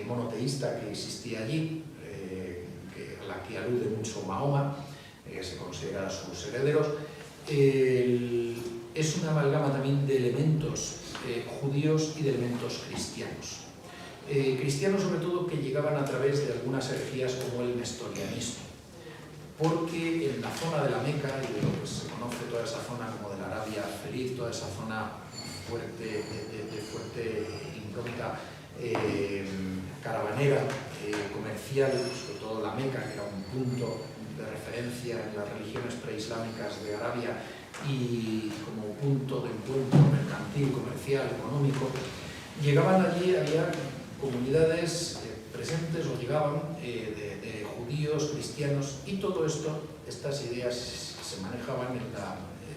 monoteísta que existía allí, a la que alude mucho Mahoma, que se considera sus herederos. Es una amalgama también de elementos judíos y de elementos cristianos. Cristianos sobre todo que llegaban a través de algunas herejías como el nestorianismo, porque en la zona de la Meca y de lo que se conoce toda esa zona como de la Arabia feliz, toda esa zona fuerte, de fuerte impronta caravanera, comercial, sobre todo la Meca, que era un punto de referencia en las religiones preislámicas de Arabia y como punto de encuentro mercantil, comercial, económico, llegaban allí, había comunidades presentes o llegaban de judíos, cristianos, y todo esto, estas ideas se manejaban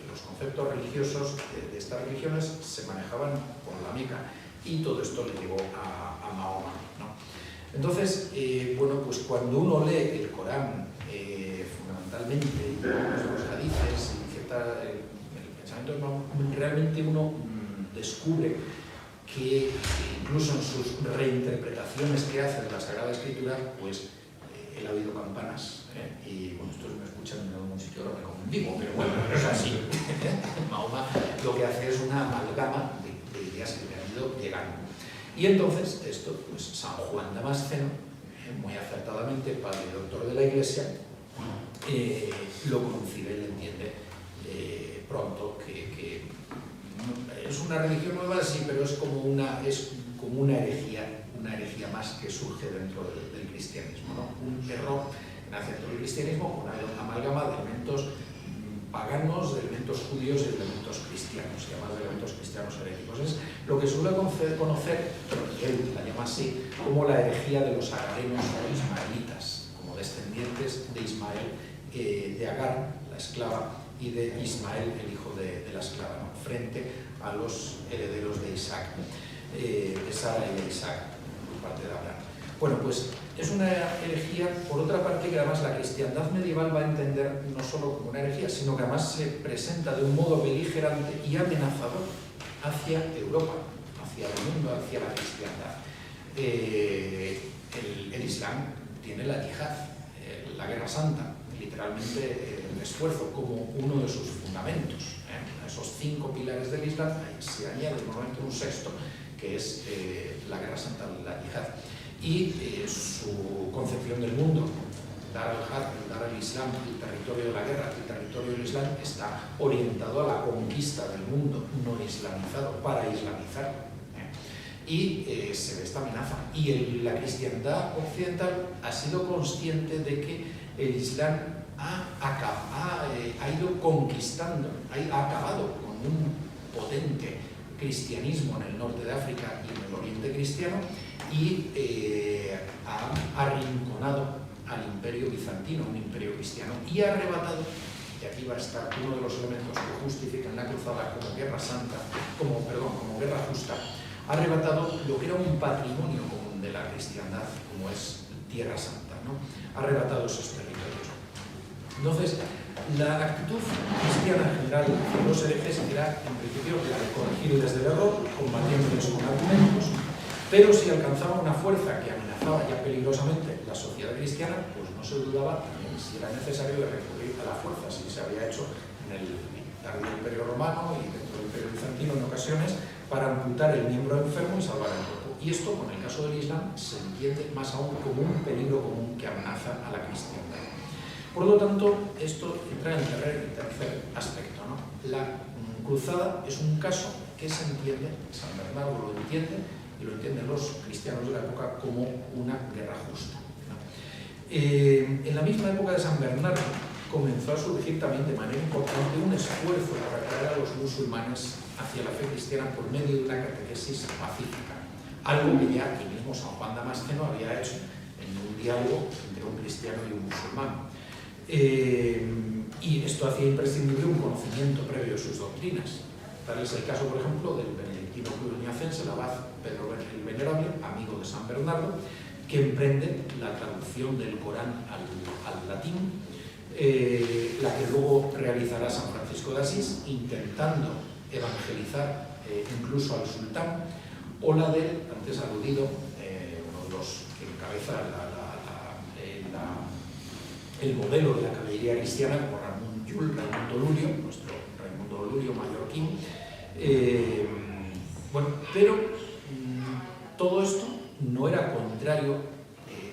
los conceptos religiosos de estas religiones se manejaban por la Meca, y todo esto le llevó a Mahoma, ¿no? Entonces, bueno, pues cuando uno lee el Corán, fundamentalmente, y los hadices y el pensamiento de Mahoma, realmente uno descubre que incluso en sus reinterpretaciones que hace de la Sagrada Escritura, pues él ha oído campanas, y bueno, estos me escuchan en algún sitio, ahora me condigo, pero bueno, es así. Mahoma lo que hace es una amalgama de ideas que le han ido llegando. Y entonces esto, pues San Juan Damasceno, muy acertadamente, padre y doctor de la Iglesia, lo concibe y entiende pronto que es una religión nueva, sí, pero es como una herejía más que surge dentro del cristianismo, ¿no? Un error nace dentro del cristianismo, una amalgama de elementos paganos, de elementos judíos y de elementos cristianos, llamados elementos cristianos heréticos. Es lo que suele conocer, y él la llama así, como la herejía de los agarenos o ismaelitas, como descendientes de Ismael, de Agar, la esclava, y de Ismael, el hijo de la esclava, ¿no? Frente a los herederos de Isaac, de Sara y de Isaac, por parte de Abraham. Bueno, pues es una herejía, por otra parte, que además la cristiandad medieval va a entender no solo como una herejía, sino que además se presenta de un modo beligerante y amenazador hacia Europa, hacia el mundo, hacia la cristiandad. El Islam tiene la yihad, la guerra santa, literalmente el esfuerzo como uno de sus fundamentos. A esos 5 pilares del Islam se añade normalmente un sexto, que es la guerra santa, la yihad. Y su concepción del mundo, Dar al Islam, el territorio de la guerra, el territorio del Islam, está orientado a la conquista del mundo no islamizado, para islamizarlo. Y se ve esta amenaza. Y la cristiandad occidental ha sido consciente de que el Islam ha ido conquistando, ha acabado con un potente cristianismo en el norte de África y en el oriente cristiano, y ha arrinconado al imperio bizantino, un imperio cristiano, y ha arrebatado, y aquí va a estar uno de los elementos que justifican la cruzada como guerra santa, como guerra justa, ha arrebatado lo que era un patrimonio común de la cristiandad, como es Tierra Santa, ¿no? Ha arrebatado esos territorios. Entonces, la actitud cristiana en general de los herejes era, en principio, la de corregirles del error, combatiéndoles con argumentos, pero si alcanzaba una fuerza que amenazaba ya peligrosamente la sociedad cristiana, pues no se dudaba también si era necesario de recurrir a la fuerza, si se había hecho en el tardío Imperio Romano y dentro del Imperio Bizantino en ocasiones, para amputar el miembro enfermo y salvar el cuerpo. Y esto, con el caso del Islam, se entiende más aún como un peligro común que amenaza a la cristiandad. Por lo tanto, esto entra en el tercer aspecto, ¿no? La cruzada es un caso que se entiende, San Bernardo lo entiende, y lo entienden los cristianos de la época como una guerra justa, ¿no? En la misma época de San Bernardo comenzó a surgir también de manera importante un esfuerzo para atraer a los musulmanes hacia la fe cristiana por medio de una catequesis pacífica, algo que ya el mismo San Juan Damasceno había hecho en un diálogo entre un cristiano y un musulmán. Y esto hacía imprescindible un conocimiento previo de sus doctrinas. Tal es el caso, por ejemplo, del benedictino cluniacense, el abad Pedro el Venerable, amigo de San Bernardo, que emprende la traducción del Corán al latín, la que luego realizará San Francisco de Asís, intentando evangelizar incluso al sultán, o la del antes aludido, uno de los que encabeza el modelo de la caballería cristiana, como Raimundo Lulio, nuestro Raimundo Lulio mallorquín. Pero todo esto no era contrario,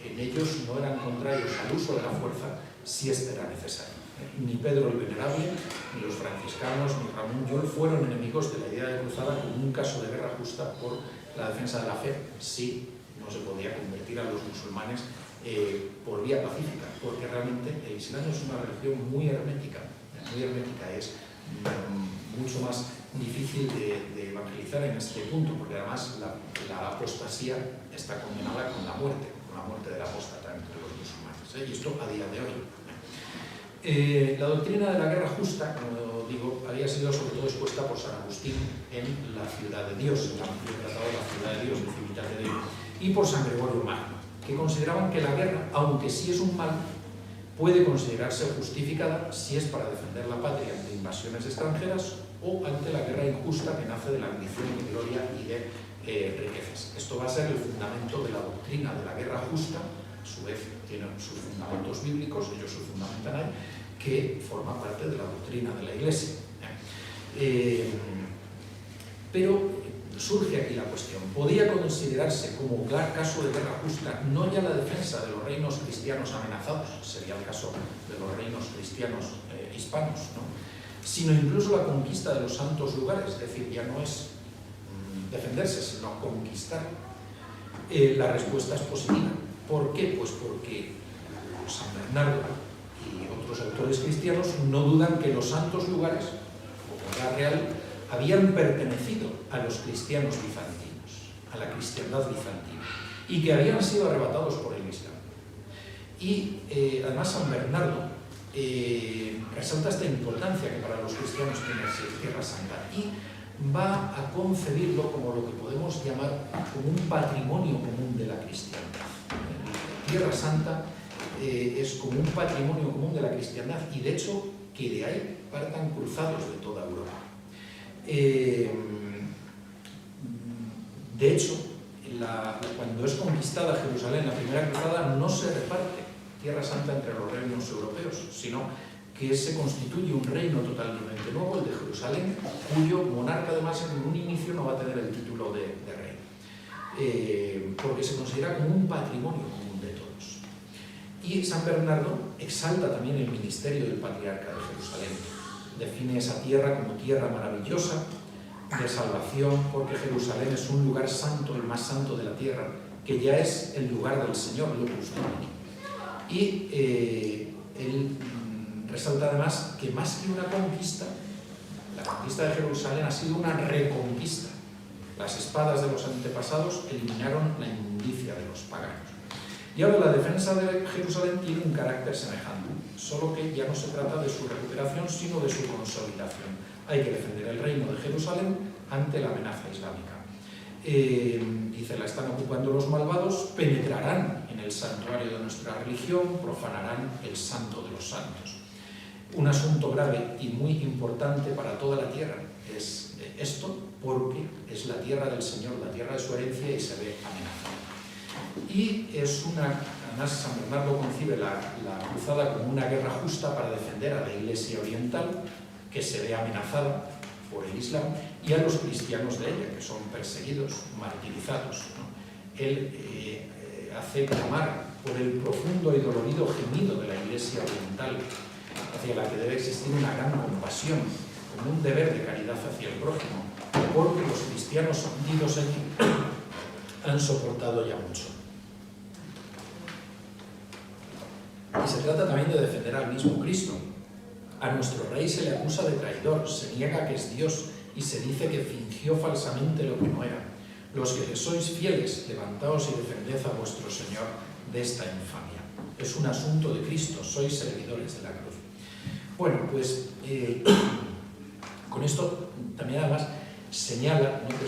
en ellos no eran contrarios al uso de la fuerza si éste era necesario. Ni Pedro el Venerable, ni los franciscanos, ni Ramón Llull fueron enemigos de la idea de cruzada como un caso de guerra justa por la defensa de la fe, si no se podía convertir a los musulmanes por vía pacífica, porque realmente el Islam es una religión muy hermética, es mucho más difícil de evangelizar en este punto, porque además la apostasía está condenada con la muerte del apóstata entre los musulmanes, y esto a día de hoy. La doctrina de la guerra justa, como digo, había sido sobre todo expuesta por San Agustín en La Ciudad de Dios, el amplio tratado de la Ciudad de Dios, de Civitate Dei, y por San Gregorio Magno, que consideraban que la guerra, aunque sí es un mal, puede considerarse justificada si es para defender la patria ante invasiones extranjeras o ante la guerra injusta que nace de la ambición de gloria y de riquezas. Esto va a ser el fundamento de la doctrina de la guerra justa, a su vez tiene sus fundamentos bíblicos, ellos se fundamentan ahí, que forma parte de la doctrina de la Iglesia. Pero surge aquí la cuestión, ¿podría considerarse como caso de guerra justa no ya la defensa de los reinos cristianos amenazados, sería el caso de los reinos cristianos hispanos, ¿no?, sino incluso la conquista de los santos lugares? Es decir, ya no es defenderse, sino conquistar. La respuesta es positiva. ¿Por qué? Pues porque San Bernardo y otros autores cristianos no dudan que los santos lugares, como era real, habían pertenecido a los cristianos bizantinos, a la cristiandad bizantina, y que habían sido arrebatados por el Islam. Y además San Bernardo resalta esta importancia que para los cristianos tiene Tierra Santa y va a concebirlo como lo que podemos llamar como un patrimonio común de la cristiandad. Tierra Santa es como un patrimonio común de la cristiandad, y de hecho que de ahí partan cruzados de toda Europa. De hecho, cuando es conquistada Jerusalén, la primera cruzada, no se reparte Tierra Santa entre los reinos europeos, sino que se constituye un reino totalmente nuevo, el de Jerusalén, cuyo monarca además en un inicio no va a tener el título de rey, porque se considera como un patrimonio común de todos. Y San Bernardo exalta también el ministerio del patriarca de Jerusalén, define esa tierra como tierra maravillosa, de salvación, porque Jerusalén es un lugar santo, el más santo de la tierra, que ya es el lugar del Señor, lo que usted dice. Y él resalta además que más que una conquista, la conquista de Jerusalén ha sido una reconquista. Las espadas de los antepasados eliminaron la inmundicia de los paganos. Y ahora la defensa de Jerusalén tiene un carácter semejante, solo que ya no se trata de su recuperación, sino de su consolidación. Hay que defender el reino de Jerusalén ante la amenaza islámica. Dice, la están ocupando los malvados, penetrarán en el santuario de nuestra religión, profanarán el santo de los santos. Un asunto grave y muy importante para toda la tierra es esto, porque es la tierra del Señor, la tierra de su herencia, y se ve amenazada. Y es además San Bernardo concibe la cruzada como una guerra justa para defender a la Iglesia oriental, que se ve amenazada por el Islam, y a los cristianos de ella, que son perseguidos, martirizados, ¿no? Él hace clamar por el profundo y dolorido gemido de la Iglesia oriental, hacia la que debe existir una gran compasión, como un deber de caridad hacia el prójimo, porque los cristianos hundidos allí han soportado ya mucho. Y se trata también de defender al mismo Cristo. A nuestro rey se le acusa de traidor, se niega que es Dios y se dice que fingió falsamente lo que no era. Los que sois fieles, levantaos y defended a vuestro Señor de esta infamia. Es un asunto de Cristo, sois servidores de la cruz. Bueno, pues con esto también además señala, ¿no?, que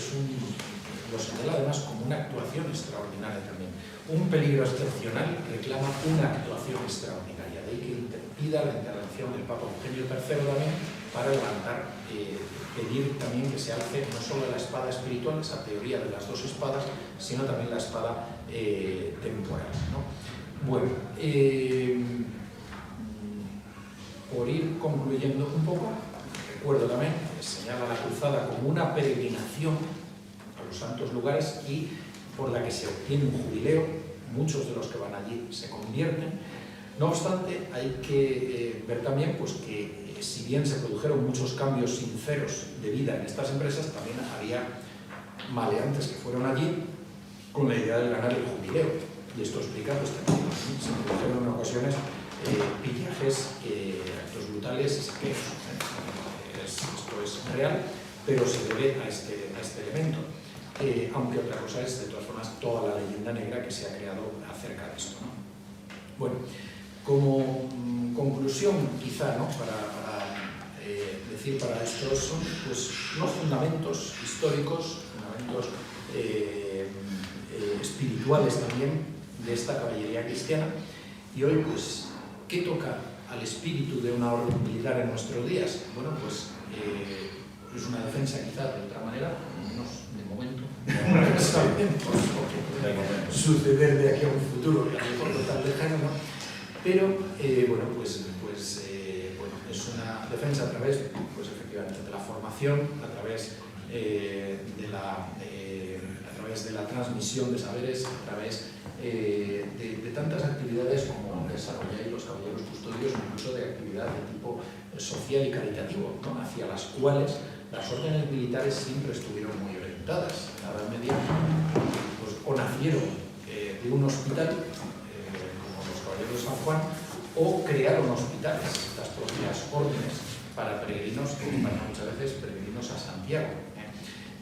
lo señala además como una actuación extraordinaria también. Un peligro excepcional reclama una actuación extraordinaria, de ahí que pida la intervención del Papa Eugenio III también para levantar, pedir también que se alce no solo la espada espiritual, esa teoría de las dos espadas, sino también la espada temporal, ¿no? Bueno, por ir concluyendo un poco, recuerdo también que señala la cruzada como una peregrinación a los santos lugares y por la que se obtiene un jubileo, muchos de los que van allí se convierten. No obstante, hay que ver también pues, que si bien se produjeron muchos cambios sinceros de vida en estas empresas, también había maleantes que fueron allí con la idea de ganar el jubileo. Y esto explica pues, que se produjeron en ocasiones pillajes, actos brutales y saqueos. Esto es real, pero se debe a este elemento. Aunque otra cosa es, de todas formas, toda la leyenda negra que se ha creado acerca de esto, ¿no? Bueno, como conclusión, quizá, ¿no?, para decir para esto, son pues, unos fundamentos históricos, fundamentos espirituales también de esta caballería cristiana. Y hoy, pues, ¿qué toca al espíritu de una orden militar en nuestros días? Bueno, pues es una defensa quizá de otra manera, menos de momento, no sabemos lo que puede suceder de aquí a un futuro, que a lo mejor no tan lejano, ¿no? Pero, bueno, pues es una defensa a través, pues efectivamente, de la formación, a través de la transmisión de saberes, a través de tantas actividades como desarrolláis los caballeros custodios, incluso de actividad de tipo social y caritativo, ¿no?, hacia las cuales las órdenes militares siempre estuvieron muy orientadas. En la Edad Media, pues, o nacieron de un hospital, como los caballeros de San Juan, o crearon hospitales, las propias órdenes, para peregrinos que van muchas veces peregrinos a Santiago.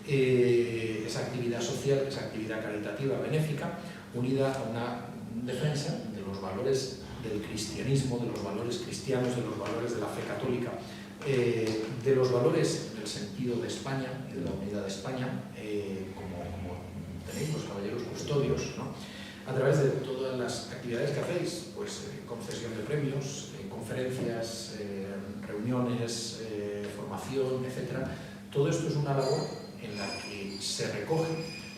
Esa actividad social, esa actividad caritativa, benéfica, unida a una defensa de los valores del cristianismo, de los valores cristianos, de los valores de la fe católica, de los valores del sentido de España y de la unidad de España, como tenéis los caballeros custodios, ¿no?, a través de todas las actividades que hacéis, pues concesión de premios, conferencias, reuniones, formación, etc. Todo esto es una labor en la que se recoge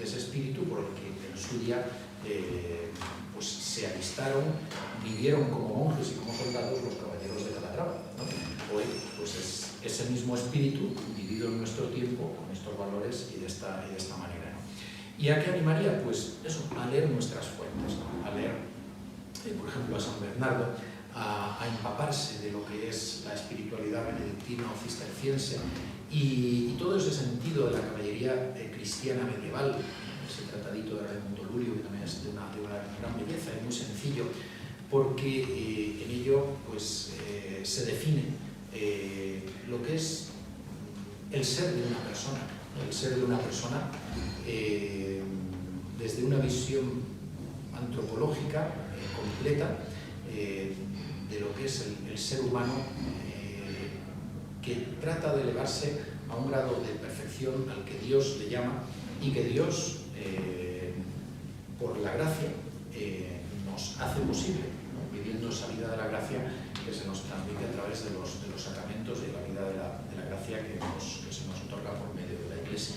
ese espíritu por el que en su día pues se alistaron, vivieron como monjes y como soldados los caballeros de Calatrava, ¿no? Hoy pues es ese mismo espíritu vivido en nuestro tiempo con estos valores y de esta manera, ¿no? ¿Y a qué animaría? Pues eso, a leer nuestras fuentes, ¿no? A leer, por ejemplo, a San Bernardo, a empaparse de lo que es la espiritualidad benedictina o cisterciense y todo ese sentido de la caballería cristiana medieval, ese tratadito de Raimundo Lurio, que también es de una gran belleza, es muy sencillo, porque en ello pues, se define lo que es el ser de una persona, ¿no? El ser de una persona desde una visión antropológica completa de lo que es el ser humano que trata de elevarse a un grado de perfección al que Dios le llama y que Dios, por la gracia, nos hace posible, ¿no? Viviendo esa vida de la gracia que se nos transmite a través de los sacramentos y de la vida de la gracia que se nos otorga por medio de la Iglesia.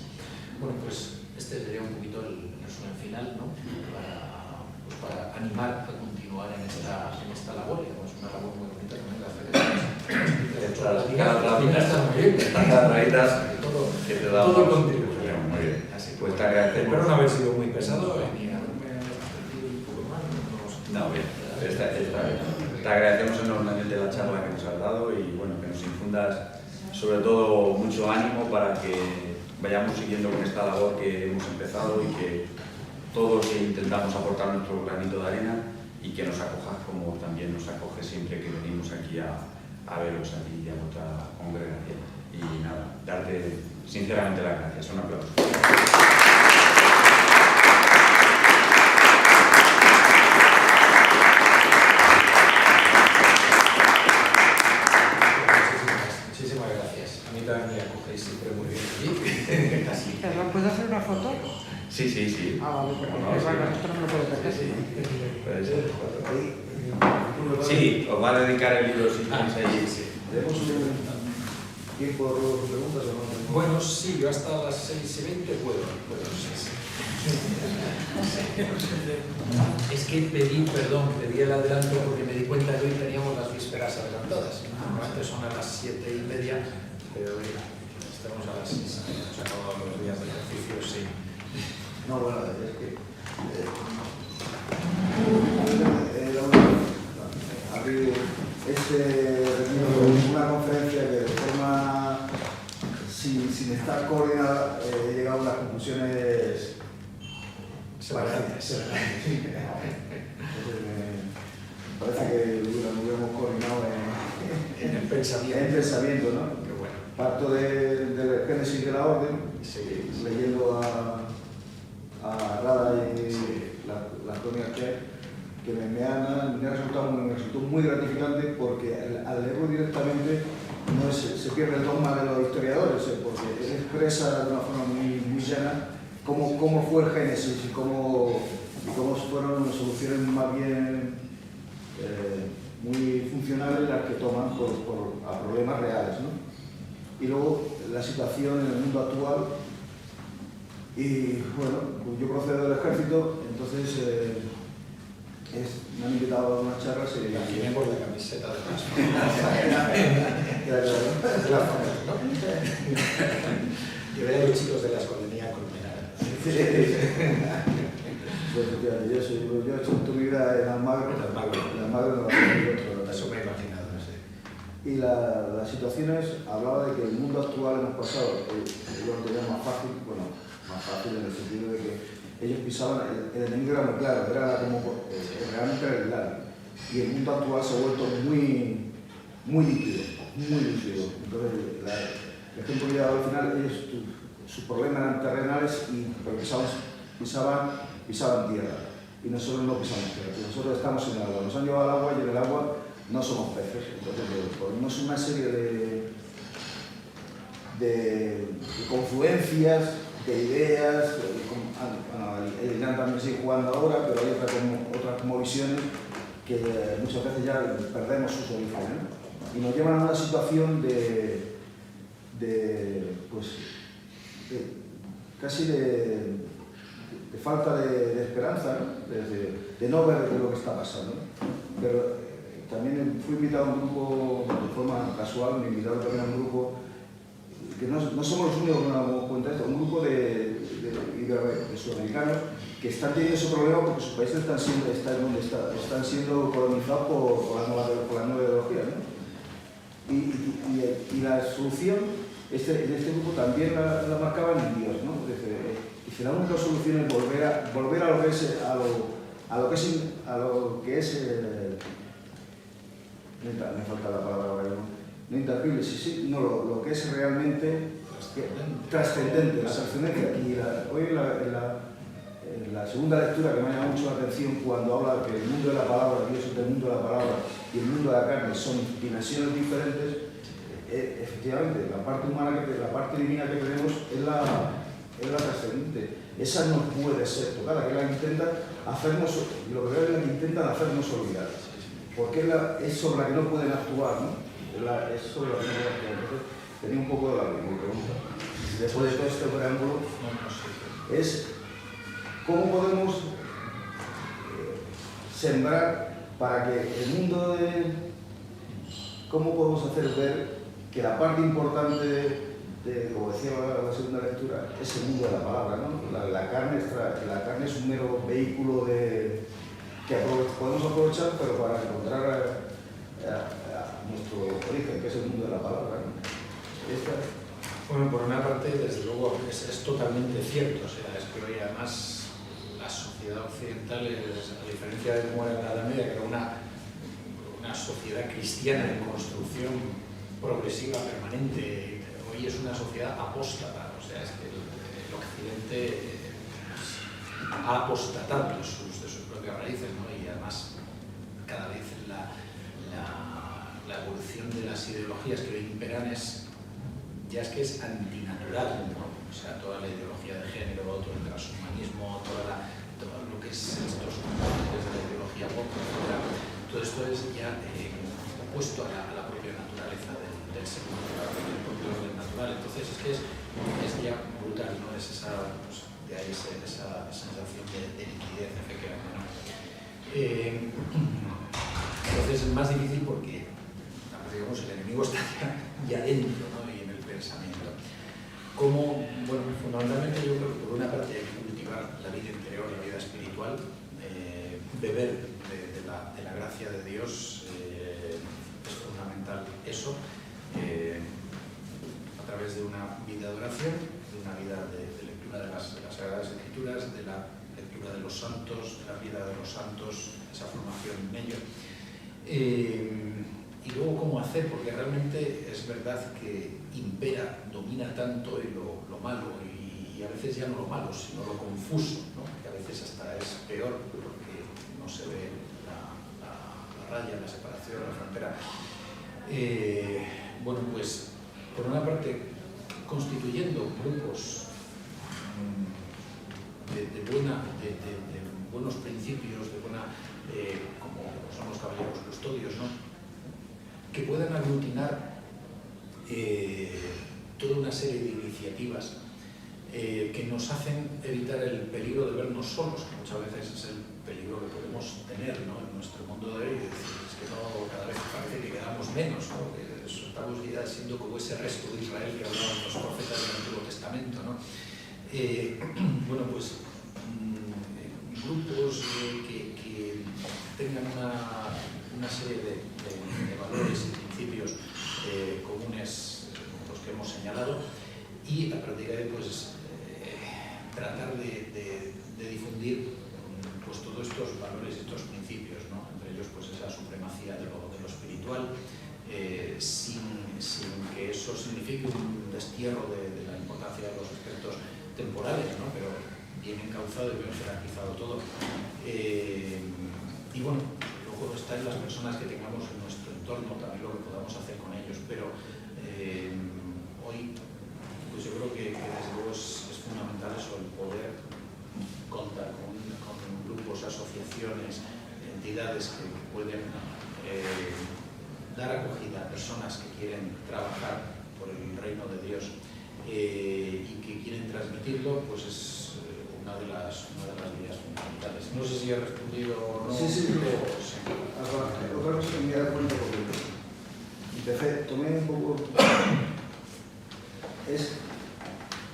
Bueno, pues este sería un poquito el resumen final, ¿no? Para animar a continuar en esta labor, y además una labor muy bonita también la todo contribuye. Muy bien. Así Pues te agradecemos. Espero no haber sido muy pesado ni haberme extendido un poco más. No, bien. Está bien. Te agradecemos enormemente la charla que nos has dado y bueno, que nos infundas sobre todo mucho ánimo para que vayamos siguiendo con esta labor que hemos empezado y que todos intentamos aportar nuestro granito de arena y que nos acojas como también nos acoge siempre que venimos aquí a veros a ti y a vuestra congregación. Y nada, darte sinceramente las gracias. Un aplauso. Muchísimas gracias. A mí también me acogéis siempre muy bien aquí. ¿Puedo hacer una foto? Sí. Ah, vale, porque No, esto no me lo puedo perder. Puede ser. Sí, os va a dedicar el libro si tenéis ahí. Sí. ¿Tenemos un tiempo de preguntas o no? Bueno, sí, yo hasta las 6:20 puedo. Sí. Es que pedí el adelanto porque me di cuenta que hoy teníamos las vísperas adelantadas. Normalmente son a las 7:30, pero hoy estamos a las 6. Hemos acabado los días de ejercicio, sí. No, bueno, es que una conferencia que de forma sin estar coordinada he llegado a unas conclusiones Semejantes. Me parece que lo hubiéramos coordinado En el pensamiento. en el pensamiento, ¿no? Qué bueno. Parto del Génesis de la Orden, Sí. leyendo a Rada y las crónicas que me resultó muy gratificante porque al leerlo directamente se pierde el dogma de los historiadores, porque él expresa de una forma muy llana cómo fue el Génesis y cómo fueron soluciones más bien muy funcionales las que toman a problemas reales, ¿no? Y luego la situación en el mundo actual. Y bueno, yo procedo del ejército, entonces me han invitado a unas charlas y Imaginemos la camiseta de las ¿no? Yo veía a los chicos de la escolanía colmenada. Pues, yo he hecho toda mi vida en Almagro. Eso me he imaginado, no sé. Y las situaciones, hablaba de que el mundo actual hemos pasado, yo lo tenía más fácil en el sentido de que ellos pisaban, el enemigo era muy claro, era como realmente real. Y el mundo actual se ha vuelto muy líquido. Entonces, el ejemplo que he dado al final, ellos, sus problemas eran terrenales, pero pisaban tierra. Y nosotros no pisamos tierra, nosotros estamos en el agua. Nos han llevado al agua y en el agua no somos peces. Entonces, ponemos una serie de confluencias de ideas, bueno, el Irán también sigue jugando ahora, pero hay otras como visiones que muchas veces ya perdemos sus orígenes, ¿no? Y nos llevan a una situación casi de falta de esperanza, ¿no? De no ver lo que está pasando, ¿no? Pero también fui invitado a un grupo, de forma casual, me invitaron también a un grupo, que no somos los únicos que nos damos cuenta de esto, un grupo de sudamericanos que están teniendo ese problema porque sus países están siendo colonizados por la nueva ideología, ¿no? Y la solución, en este grupo también la marcaban en Dios, ¿no? Dice, la única solución es volver a lo que es me falta la palabra ahora, no intangible, no, lo que es realmente trascendente, la trascendencia. Y hoy en la segunda lectura, que me ha llamado mucho la atención, cuando habla de que el mundo de la palabra, Dios es el mundo de la palabra y el mundo de la carne son dimensiones diferentes, efectivamente, la parte humana, la parte divina que tenemos es la trascendente. Esa no puede ser tocada, que la intentan hacernos, lo que veo es la que intentan hacernos olvidar, porque es sobre la que no pueden actuar, ¿no? Es sobre la que no pueden actuar. Entonces, tenía un poco de la misma pregunta. Después de todo este preámbulo, es cómo podemos sembrar para que el mundo cómo podemos hacer ver que la parte importante como decía la segunda lectura, es el mundo de la palabra, ¿no? La carne es un mero vehículo que podemos aprovechar, pero para encontrar a nuestro origen, que es el mundo de la palabra, ¿no? Bueno, por una parte, desde luego, es totalmente cierto. O sea, es que hoy además la sociedad occidental, a diferencia de cómo era en la Edad Media, que era una sociedad cristiana en construcción progresiva, permanente, hoy es una sociedad apóstata. O sea, es que el Occidente ha apostatado de sus propias raíces, ¿no? Y además, cada vez la evolución de las ideologías que hoy imperan es antinatural, ¿no? O sea, toda la ideología de género, todo el transhumanismo, todo lo que es estos componentes de la ideología pop, todo esto es ya opuesto a la propia naturaleza del ser humano, del propio orden natural. Entonces es ya brutal, ¿no? Es de ahí esa sensación de liquidez, efectivamente, ¿no? Entonces es más difícil porque, digamos, el enemigo está ya dentro, ¿no? Y en el pensamiento. Como, bueno, fundamentalmente yo creo que por una parte hay que cultivar la vida interior, la vida espiritual, beber de la gracia de Dios, es fundamental eso, a través de una vida de oración, de una vida de lectura de las Sagradas Escrituras, de la lectura de los santos, de la vida de los santos, esa formación en ello. Y luego cómo hacer, porque realmente es verdad que domina tanto lo malo, y a veces ya no lo malo, sino lo confuso, ¿no? Que a veces hasta es peor porque no se ve la raya, la separación, la frontera. Bueno, pues por una parte constituyendo grupos de buenos principios, como son los caballeros custodios, ¿no? Que puedan aglutinar toda una serie de iniciativas que nos hacen evitar el peligro de vernos solos, que muchas veces es el peligro que podemos tener, ¿no? En nuestro mundo de hoy. Es que cada vez parece que quedamos menos, ¿no? Que estamos ya siendo como ese resto de Israel que hablaban los profetas del Antiguo Testamento, ¿no? Bueno, pues grupos que tengan una serie de valores y principios comunes, los que hemos señalado, y a partir de ahí pues tratar de difundir pues todos estos valores y estos principios, ¿no? Entre ellos pues esa supremacía de lo espiritual, sin que eso signifique un destierro de la importancia de los aspectos temporales, ¿no? Pero bien encauzado y bien jerarquizado todo. Y bueno, luego está en las personas que tengamos en nuestro entorno, también lo que podamos hacer con ellos, pero hoy pues yo creo que desde luego es fundamental entidades que pueden dar acogida a personas que quieren trabajar por el reino de Dios y que quieren transmitirlo, pues es una de las vías fundamentales. No sé si he respondido o no. Sí. pero Otra cosa que me he dado cuenta, porque tomé un poco, es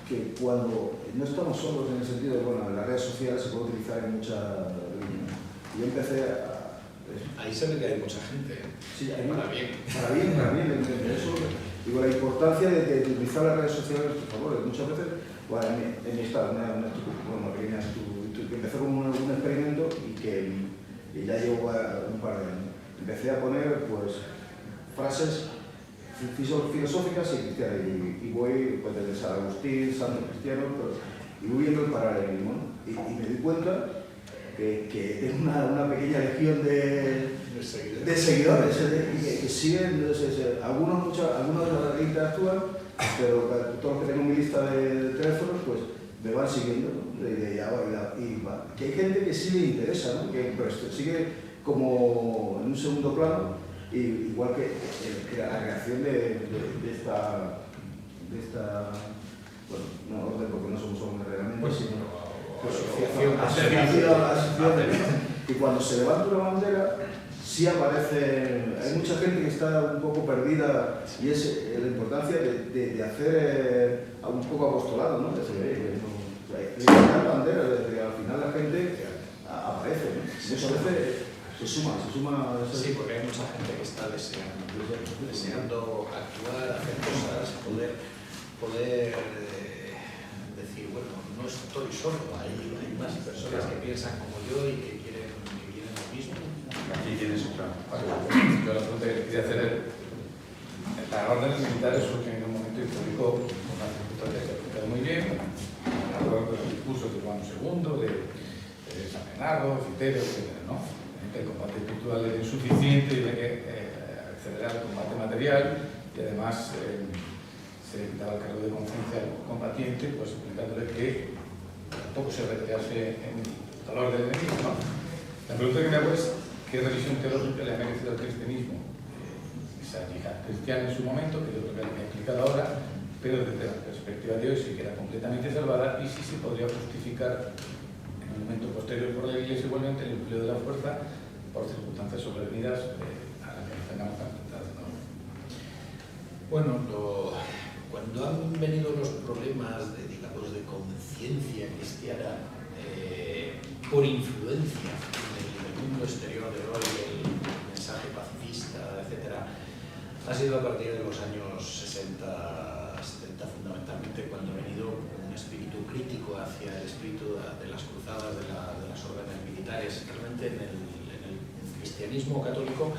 que cuando no estamos solos en el sentido de, bueno, las redes sociales se puede utilizar en muchas líneas. Yo empecé a... ahí se ve que hay mucha gente, Sí, hay para bien. Para bien, eso, digo, la importancia de utilizar las redes sociales a tu favor. Muchas veces, bueno, en mi estado, una pequeña, que empecé con un experimento y que ya llevo un par de años. Empecé a poner, pues, frases filosóficas y cristianas, y voy pues, desde San Agustín, santos cristianos, y voy viendo el paralelismo, ¿no? Y me di cuenta que tengo una pequeña legión de seguidores que siguen, algunos de los interactúan, pero todos los que tengo en mi lista de teléfonos pues me van siguiendo, ¿no? Que hay gente que sí le interesa, ¿no? Que pues, sigue como en un segundo plano, igual que la creación de esta bueno, no orden porque no somos hombres realmente, Pues, sino asociación. Y cuando se levanta una bandera, sí aparece, hay mucha gente que está un poco perdida y es la importancia de hacer un poco apostolado, ¿no? Es decir, la bandera, al final la gente aparece, ¿no? Muchas veces se suma. Sí, porque hay mucha gente que está deseando actuar, hacer cosas, poder decir, bueno, no estoy solo, hay más personas que piensan como yo y que quieren lo mismo. Aquí tienes otra. Yo la pregunta que quería hacer es, las órdenes militares surgen en un momento histórico con una circunstancia que se ha explicado muy bien, de acuerdo con el discurso de Juan II, de San Bernardo, Citero, etc., ¿no? El combate cultural era insuficiente y había que acceder al combate material y además se le quitaba el cargo de conciencia al combatiente, pues explicándole que tampoco se retirase en el dolor del enemigo, ¿no? La pregunta que me hago es, ¿qué revisión teológica le ha merecido al cristianismo? Esa yihad cristiana en su momento, que yo creo que me ha explicado ahora, pero desde la perspectiva de hoy sí queda completamente salvada y sí se podría justificar en un momento posterior por la Iglesia igualmente el empleo de la fuerza por circunstancias sobrevenidas a las que nos tengamos que enfrentar, ¿no? Bueno, cuando han venido los problemas de conciencia cristiana por influencia del mundo exterior de hoy, el mensaje pacifista, etc., ha sido a partir de los años 60, 70 fundamentalmente, cuando ha venido un espíritu crítico hacia el espíritu de las cruzadas, de las órdenes militares. Realmente en el cristianismo católico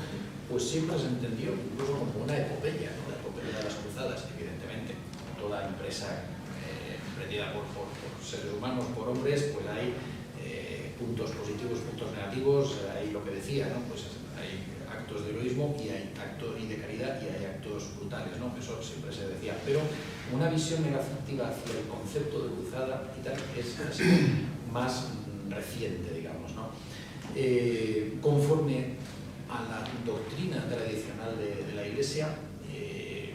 pues siempre se entendió incluso como una epopeya, ¿no? La epopeya de las cruzadas, evidentemente, toda empresa emprendida por seres humanos, por hombres, pues hay puntos positivos, puntos negativos, hay lo que decía, ¿no? Pues hay actos de heroísmo y hay actos de caridad y hay actos brutales, ¿no? Eso siempre se decía, pero una visión negativa hacia el concepto de cruzada y tal es más reciente, digamos, ¿no? Conforme a la doctrina tradicional de la Iglesia y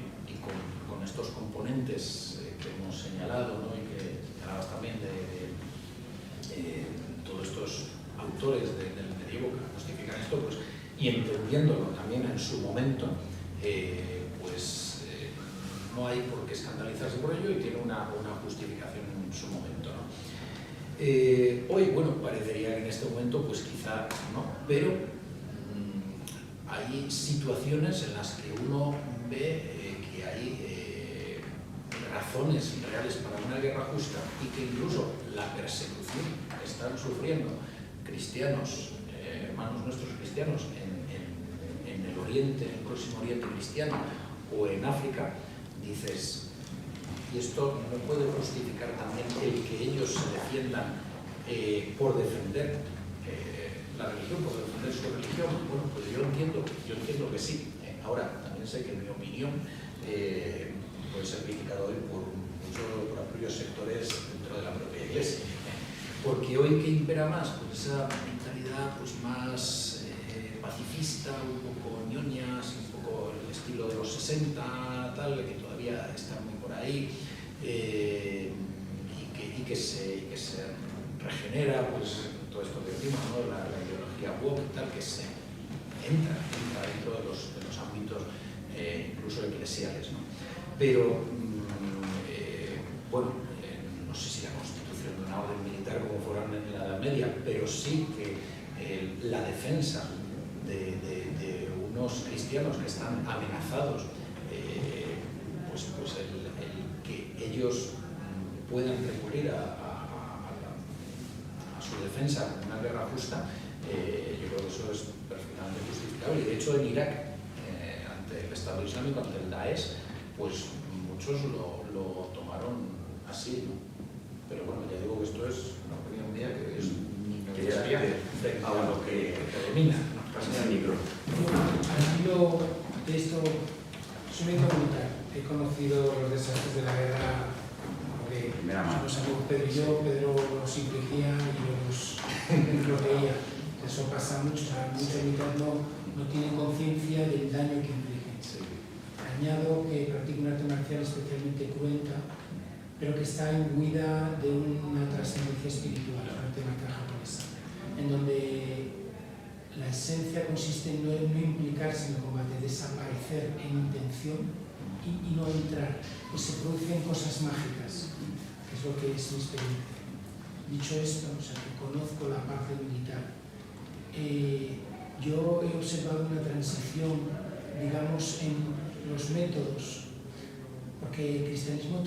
con estos componentes que hemos señalado, ¿no? Y que hablabas también de todos estos autores del medievo que justifican esto, pues, y entendiéndolo también en su momento, no hay por qué escandalizarse por ello y tiene una justificación en su momento, ¿no? Hoy, bueno, parecería que en este momento, pues quizá no, pero hay situaciones en las que uno ve que hay razones reales para una guerra justa y que incluso la persecución que están sufriendo cristianos, hermanos nuestros cristianos en el Oriente, en el próximo Oriente cristiano o en África, dices, y esto no puede justificar también el que ellos se defiendan por defender la religión, por defender su religión. Bueno, pues yo entiendo que sí. Ahora, también sé que mi opinión puede ser criticada hoy por amplios sectores dentro de la propia Iglesia. Porque hoy, ¿qué impera más? Pues esa mentalidad pues, más pacifista, un poco ñoñas, un poco el estilo de los 60, tal, que todavía están muy por ahí, y que se regenera, pues todo esto que decimos, ¿no? La ideología woke, tal, que se entra dentro de los ámbitos incluso eclesiales, ¿no? Pero, bueno, no sé si la constitución de una orden militar como fueron en la Edad Media, pero sí que la defensa de unos cristianos que están amenazados, pues el que ellos puedan recurrir a su defensa en una guerra justa, yo creo que eso es perfectamente justificable. Y de hecho en Irak, ante el Estado Islámico, ante el Daesh, pues muchos lo tomaron así, ¿no? Pero bueno, ya digo que esto es una opinión mía, que es algo que predomina. pasa en el micro. Al hilo de esto, soy médico militar. He conocido los desastres de la guerra de los amigos Pedro y yo. Pedro los infligía y yo los veía. Eso pasa mucho. Muchos militares no tienen conciencia del daño que infligen. Añado que practico un arte marcial especialmente cruenta, pero que está imbuida de una trascendencia espiritual, el arte marcial japonesa, en donde la esencia consiste en no implicarse en el combate, desaparecer en intención y no entrar, pues se producen cosas mágicas, que es lo que es mi experiencia. Dicho esto, o sea, que conozco la parte militar, yo he observado una transición, digamos, en los métodos, porque el cristianismo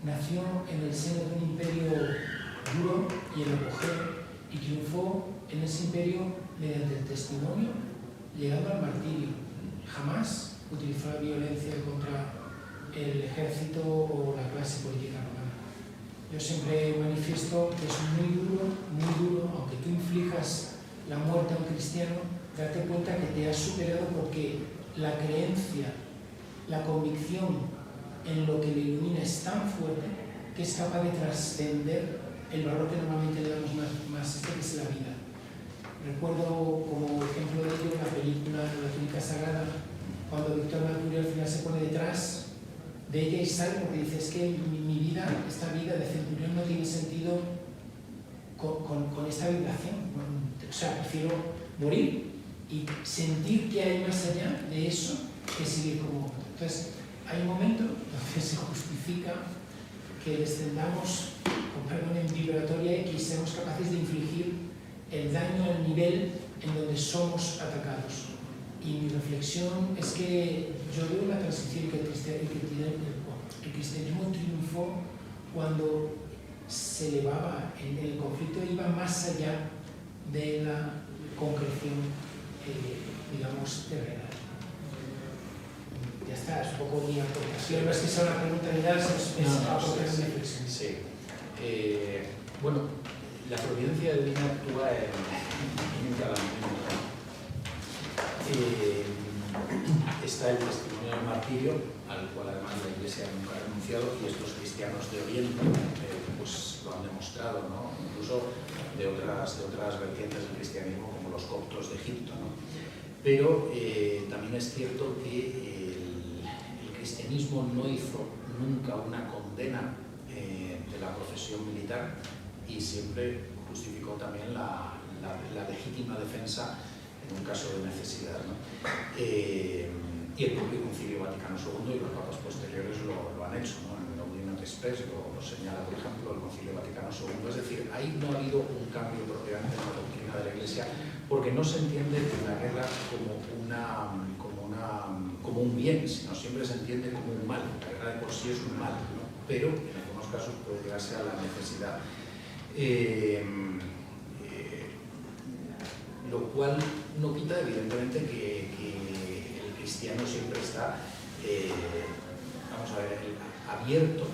nació en el seno de un imperio duro y en apogeo, y triunfó en ese imperio mediante el testimonio, llegando al martirio. Jamás utilizó la violencia contra el ejército o la clase política romana. Yo siempre manifiesto que es muy duro, aunque tú inflijas la muerte a un cristiano, darte cuenta que te has superado, porque la creencia, la convicción en lo que le ilumina es tan fuerte que es capaz de trascender el valor que normalmente le damos más que es la vida. Recuerdo como ejemplo de ello la película La túnica sagrada, cuando Víctor Mercurio al final se pone detrás de ella y sale, porque dice, es que mi vida, esta vida de centurión no tiene sentido con esta vibración. O sea, prefiero morir y sentir que hay más allá de eso que seguir como. Entonces, hay un momento donde se justifica que descendamos, con perdón, en vibratoria y seamos capaces de infligir el daño al nivel en donde somos atacados. Y mi reflexión es que yo veo una transición que el cristianismo triunfó cuando se elevaba en el conflicto, iba más allá de la concreción, digamos, terrenal. Ya está, es un poco mi aportación. No es que sea una pregunta de darse, es aportar una reflexión. Sí. Bueno, la providencia divina actúa en cada momento. Está el testimonio del martirio, al cual además la Iglesia nunca ha renunciado, y estos cristianos de Oriente pues lo han demostrado, ¿no? Incluso de otras vertientes del cristianismo, como los coptos de Egipto, ¿no? Pero también es cierto que el cristianismo no hizo nunca una condena de la profesión militar, y siempre justificó también la legítima defensa en un caso de necesidad, ¿no? Y el propio Concilio Vaticano II y los papas posteriores lo han hecho, ¿no? En el Laudato Spes lo señala, por ejemplo, el Concilio Vaticano II. Es decir, ahí no ha habido un cambio propiamente en la doctrina de la Iglesia, porque no se entiende la guerra como un bien, sino siempre se entiende como un mal. La guerra de por sí es un mal, ¿no? Pero en algunos casos puede llegarse a la necesidad. Lo cual no quita, evidentemente, que el cristiano siempre está, vamos a ver, abierto,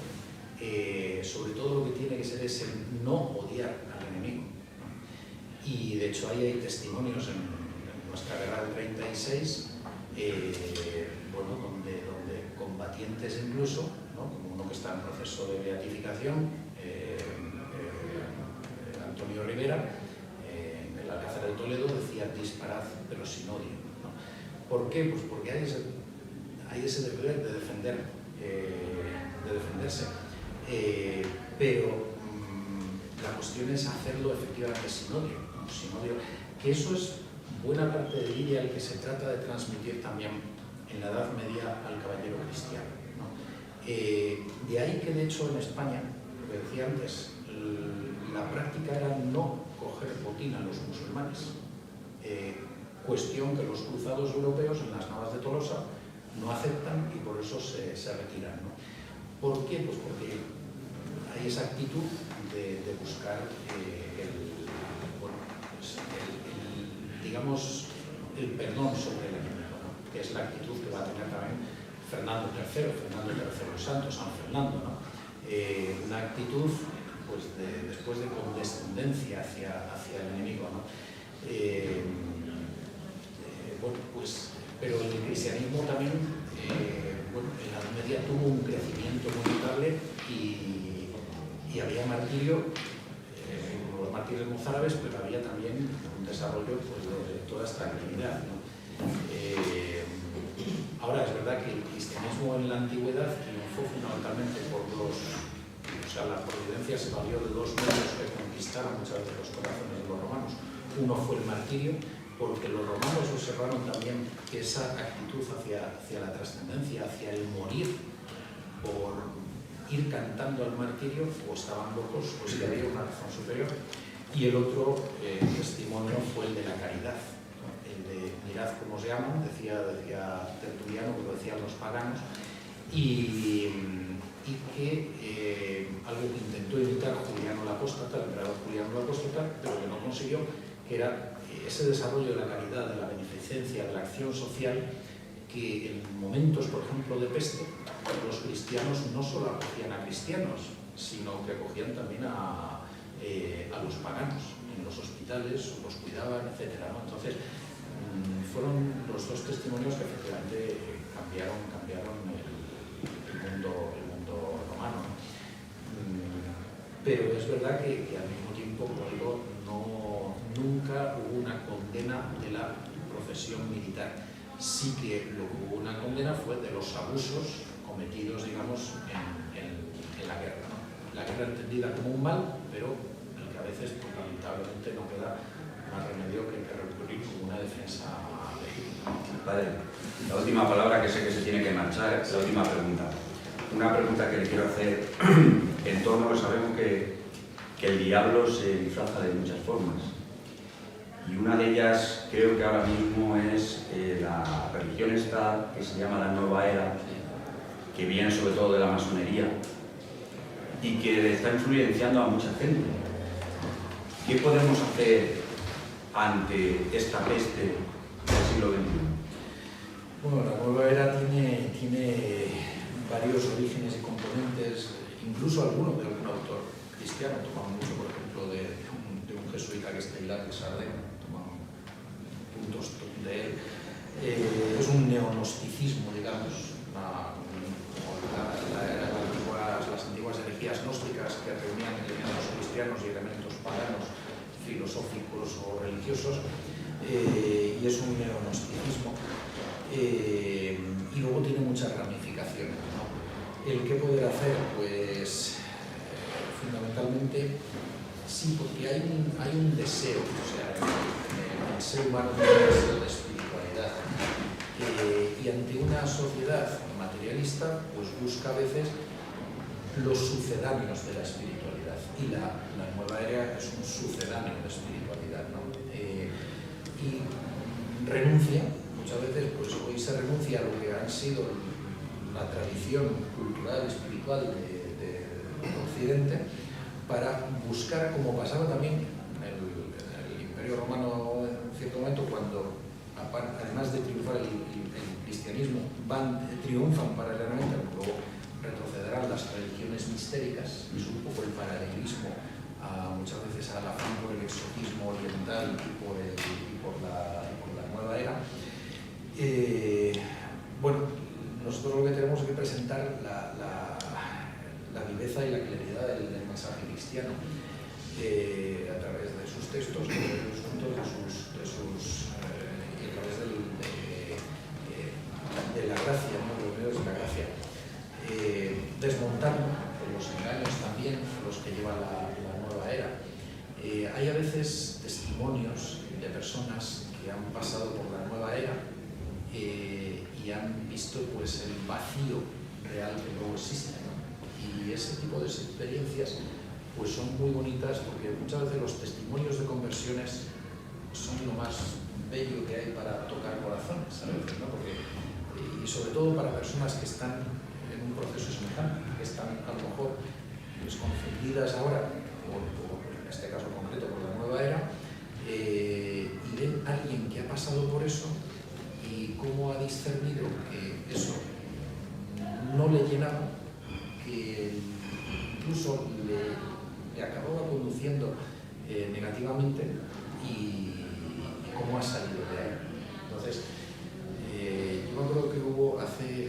sobre todo lo que tiene que ser es el no odiar al enemigo, ¿no? Y de hecho ahí hay testimonios en nuestra guerra del 36, bueno, donde combatientes incluso, ¿no? Como uno que está en proceso de beatificación, Antonio Rivera, en el Alcázar de Toledo, decía decía disparad, pero sin odio, ¿no? ¿Por qué? Pues porque hay ese deber de defenderse, pero la cuestión es hacerlo efectivamente sin odio, ¿no? Sin odio, que eso es buena parte del ideal que se trata de transmitir también en la Edad Media al caballero cristiano, ¿no? De ahí que de hecho en España, lo que decía antes, la práctica era no coger botín a los musulmanes, cuestión que los cruzados europeos en las navas de Tolosa no aceptan y por eso se retiran, ¿no? ¿Por qué? Pues porque hay esa actitud de buscar digamos, el perdón sobre el enemigo, ¿no? Que es la actitud que va a tener también Fernando III el Santo, San Fernando, ¿no? Una actitud pues, después de condescendencia hacia el enemigo, ¿no? Bueno, pues, pero el cristianismo también bueno, en la Edad Media tuvo un crecimiento muy notable y había martirio, los mártires mozárabes, pero había también un desarrollo pues, de toda esta actividad, ¿no? Ahora es verdad que el cristianismo en la antigüedad triunfó fundamentalmente por la providencia se valió de dos medios que conquistaron muchas veces los corazones de los romanos. Uno fue el martirio, porque los romanos observaron también que esa actitud hacia la trascendencia, hacia el morir por ir cantando al martirio, o estaban locos, o si había una razón superior. Y el otro testimonio fue el de la caridad, ¿no? El de mirad cómo se aman, decía Tertuliano, que lo decían los paganos, y que algo que intentó imitar Juliano el Apóstata, el emperador Juliano el Apóstata, pero que no consiguió, que era ese desarrollo de la caridad, de la beneficencia, de la acción social, que en momentos, por ejemplo, de peste, los cristianos no solo acogían a cristianos, sino que acogían también a los paganos en los hospitales, los cuidaban, etc., ¿no? Entonces, fueron los dos testimonios que efectivamente cambiaron el mundo romano, ¿no? Pero es verdad que al mismo tiempo, como digo, nunca hubo una condena de la profesión militar. Sí que lo que hubo una condena fue de los abusos cometidos, digamos, en la guerra, ¿no? La guerra entendida como un mal, pero el que a veces, pues, lamentablemente, no queda más remedio que recurrir como una defensa legítima. Padre, la última palabra, que sé que se tiene que marchar, es la última pregunta. Una pregunta que le quiero hacer en torno, sabemos que el diablo se disfraza de muchas formas. Y una de ellas creo que ahora mismo es la religión esta que se llama la Nueva Era, que viene sobre todo de la masonería y que está influenciando a mucha gente. ¿Qué podemos hacer ante esta peste del siglo XXI? Bueno, la Nueva Era tiene varios orígenes y componentes, incluso alguno de algún autor cristiano. Tomamos mucho, por ejemplo, de un jesuita que es Teilhard de Chardin, tomamos puntos de él. Es un neognosticismo, digamos, las antiguas herejías gnósticas que reunían elementos cristianos y elementos paganos, filosóficos o religiosos, y es un neognosticismo. Y luego tiene muchas ramificaciones, ¿no? ¿El qué poder hacer? Pues fundamentalmente sí, porque hay un deseo, o sea, el ser humano tiene un deseo de espiritualidad, y ante una sociedad materialista pues busca a veces los sucedáneos de la espiritualidad, y la Nueva Era es un sucedáneo de espiritualidad, ¿no? Y renuncia, muchas veces pues hoy se renuncia a lo que han sido la tradición cultural, espiritual de Occidente, para buscar, como pasaba también en el Imperio Romano en cierto momento, cuando además de triunfar el cristianismo, triunfan paralelamente, luego retrocederán las religiones mistéricas, es un poco el paralelismo muchas veces al afán por el exotismo oriental y por la Nueva Era. Bueno, nosotros lo que tenemos que presentar la viveza y la claridad del mensaje cristiano. a través de sus textos, a través de sus puntos, y a través de la gracia, ¿no? Los medios de la gracia, desmontando los engaños también, los que lleva la nueva era. Hay a veces testimonios de personas que han pasado por la nueva era y han visto pues el vacío real que luego existe, ¿no? Y ese tipo de experiencias pues son muy bonitas, porque muchas veces los testimonios de conversiones son lo más bello que hay para tocar corazones, ¿sabes? ¿No? Porque, y sobre todo para personas que están en un proceso semejante, que están a lo mejor pues, confundidas ahora, en este caso concreto por la nueva era, y ven a alguien que ha pasado por eso y cómo ha discernido que eso no le llenaba, que incluso le acababa conduciendo negativamente, y cómo ha salido de ahí. Entonces, yo me acuerdo que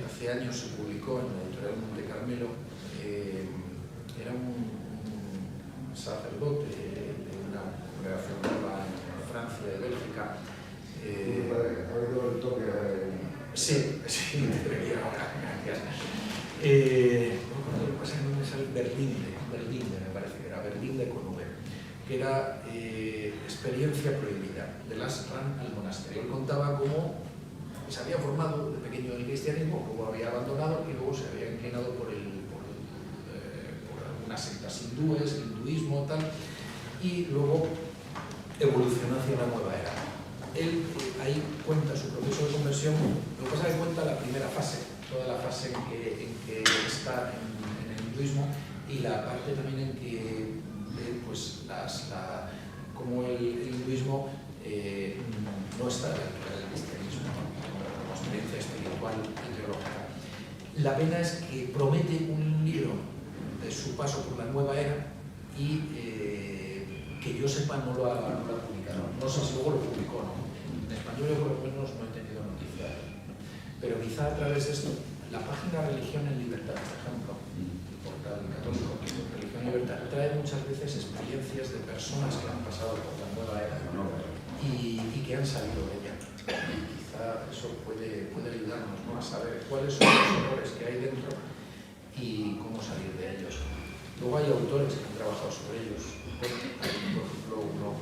hace años se publicó en la editorial Monte Carmelo, era un sacerdote de una congregación nueva en Francia y Bélgica. Sí, debería ahora, gracias. Lo que pasa es que no me sale Berdinde, me parece que era Berdinde con V, que era experiencia prohibida, de Lasran al monasterio. Él contaba cómo se había formado de pequeño en el cristianismo, luego había abandonado y luego se había inclinado por algunas sectas hindúes, el hinduismo, tal, y luego evolucionó hacia una nueva era. Él ahí cuenta su proceso de conversión. Lo que pasa es que cuenta la primera fase, toda la fase en que está en el hinduismo, y la parte también en que ve pues, como el hinduismo no está a la altura del cristianismo, como experiencia espiritual y teológica. La pena es que promete un libro de su paso por la nueva era y que yo sepa no lo ha publicado. No sé si luego lo publicó o no. En español yo por lo menos no he tenido noticia. Pero quizá a través de esto, la página Religión en Libertad, por ejemplo, el portal católico Religión en Libertad, trae muchas veces experiencias de personas que han pasado por la nueva era y que han salido de ella. Y quizá eso puede ayudarnos, ¿no?, a saber cuáles son los errores que hay dentro y cómo salir de ellos. Luego hay autores que han trabajado sobre ellos. Hay, por ejemplo, uno,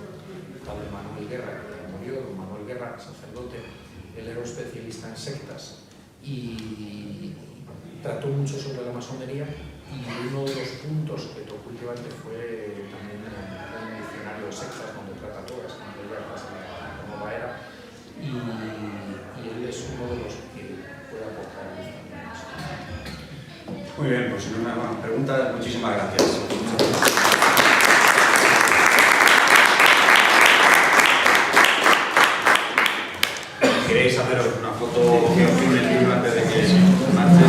padre Manuel Guerra, que murió, don Manuel Guerra, sacerdote. Él era un especialista en sectas y trató mucho sobre la masonería, y uno de los puntos que tocó últimamente fue también un diccionario de sectas donde trata todas, entre ellas las de la nueva era, y él es uno de los que puede aportar también eso. Muy bien, pues sin una más pregunta, muchísimas gracias. ¿Queréis haceros una foto que os firme el libro antes de que marche?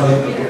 No te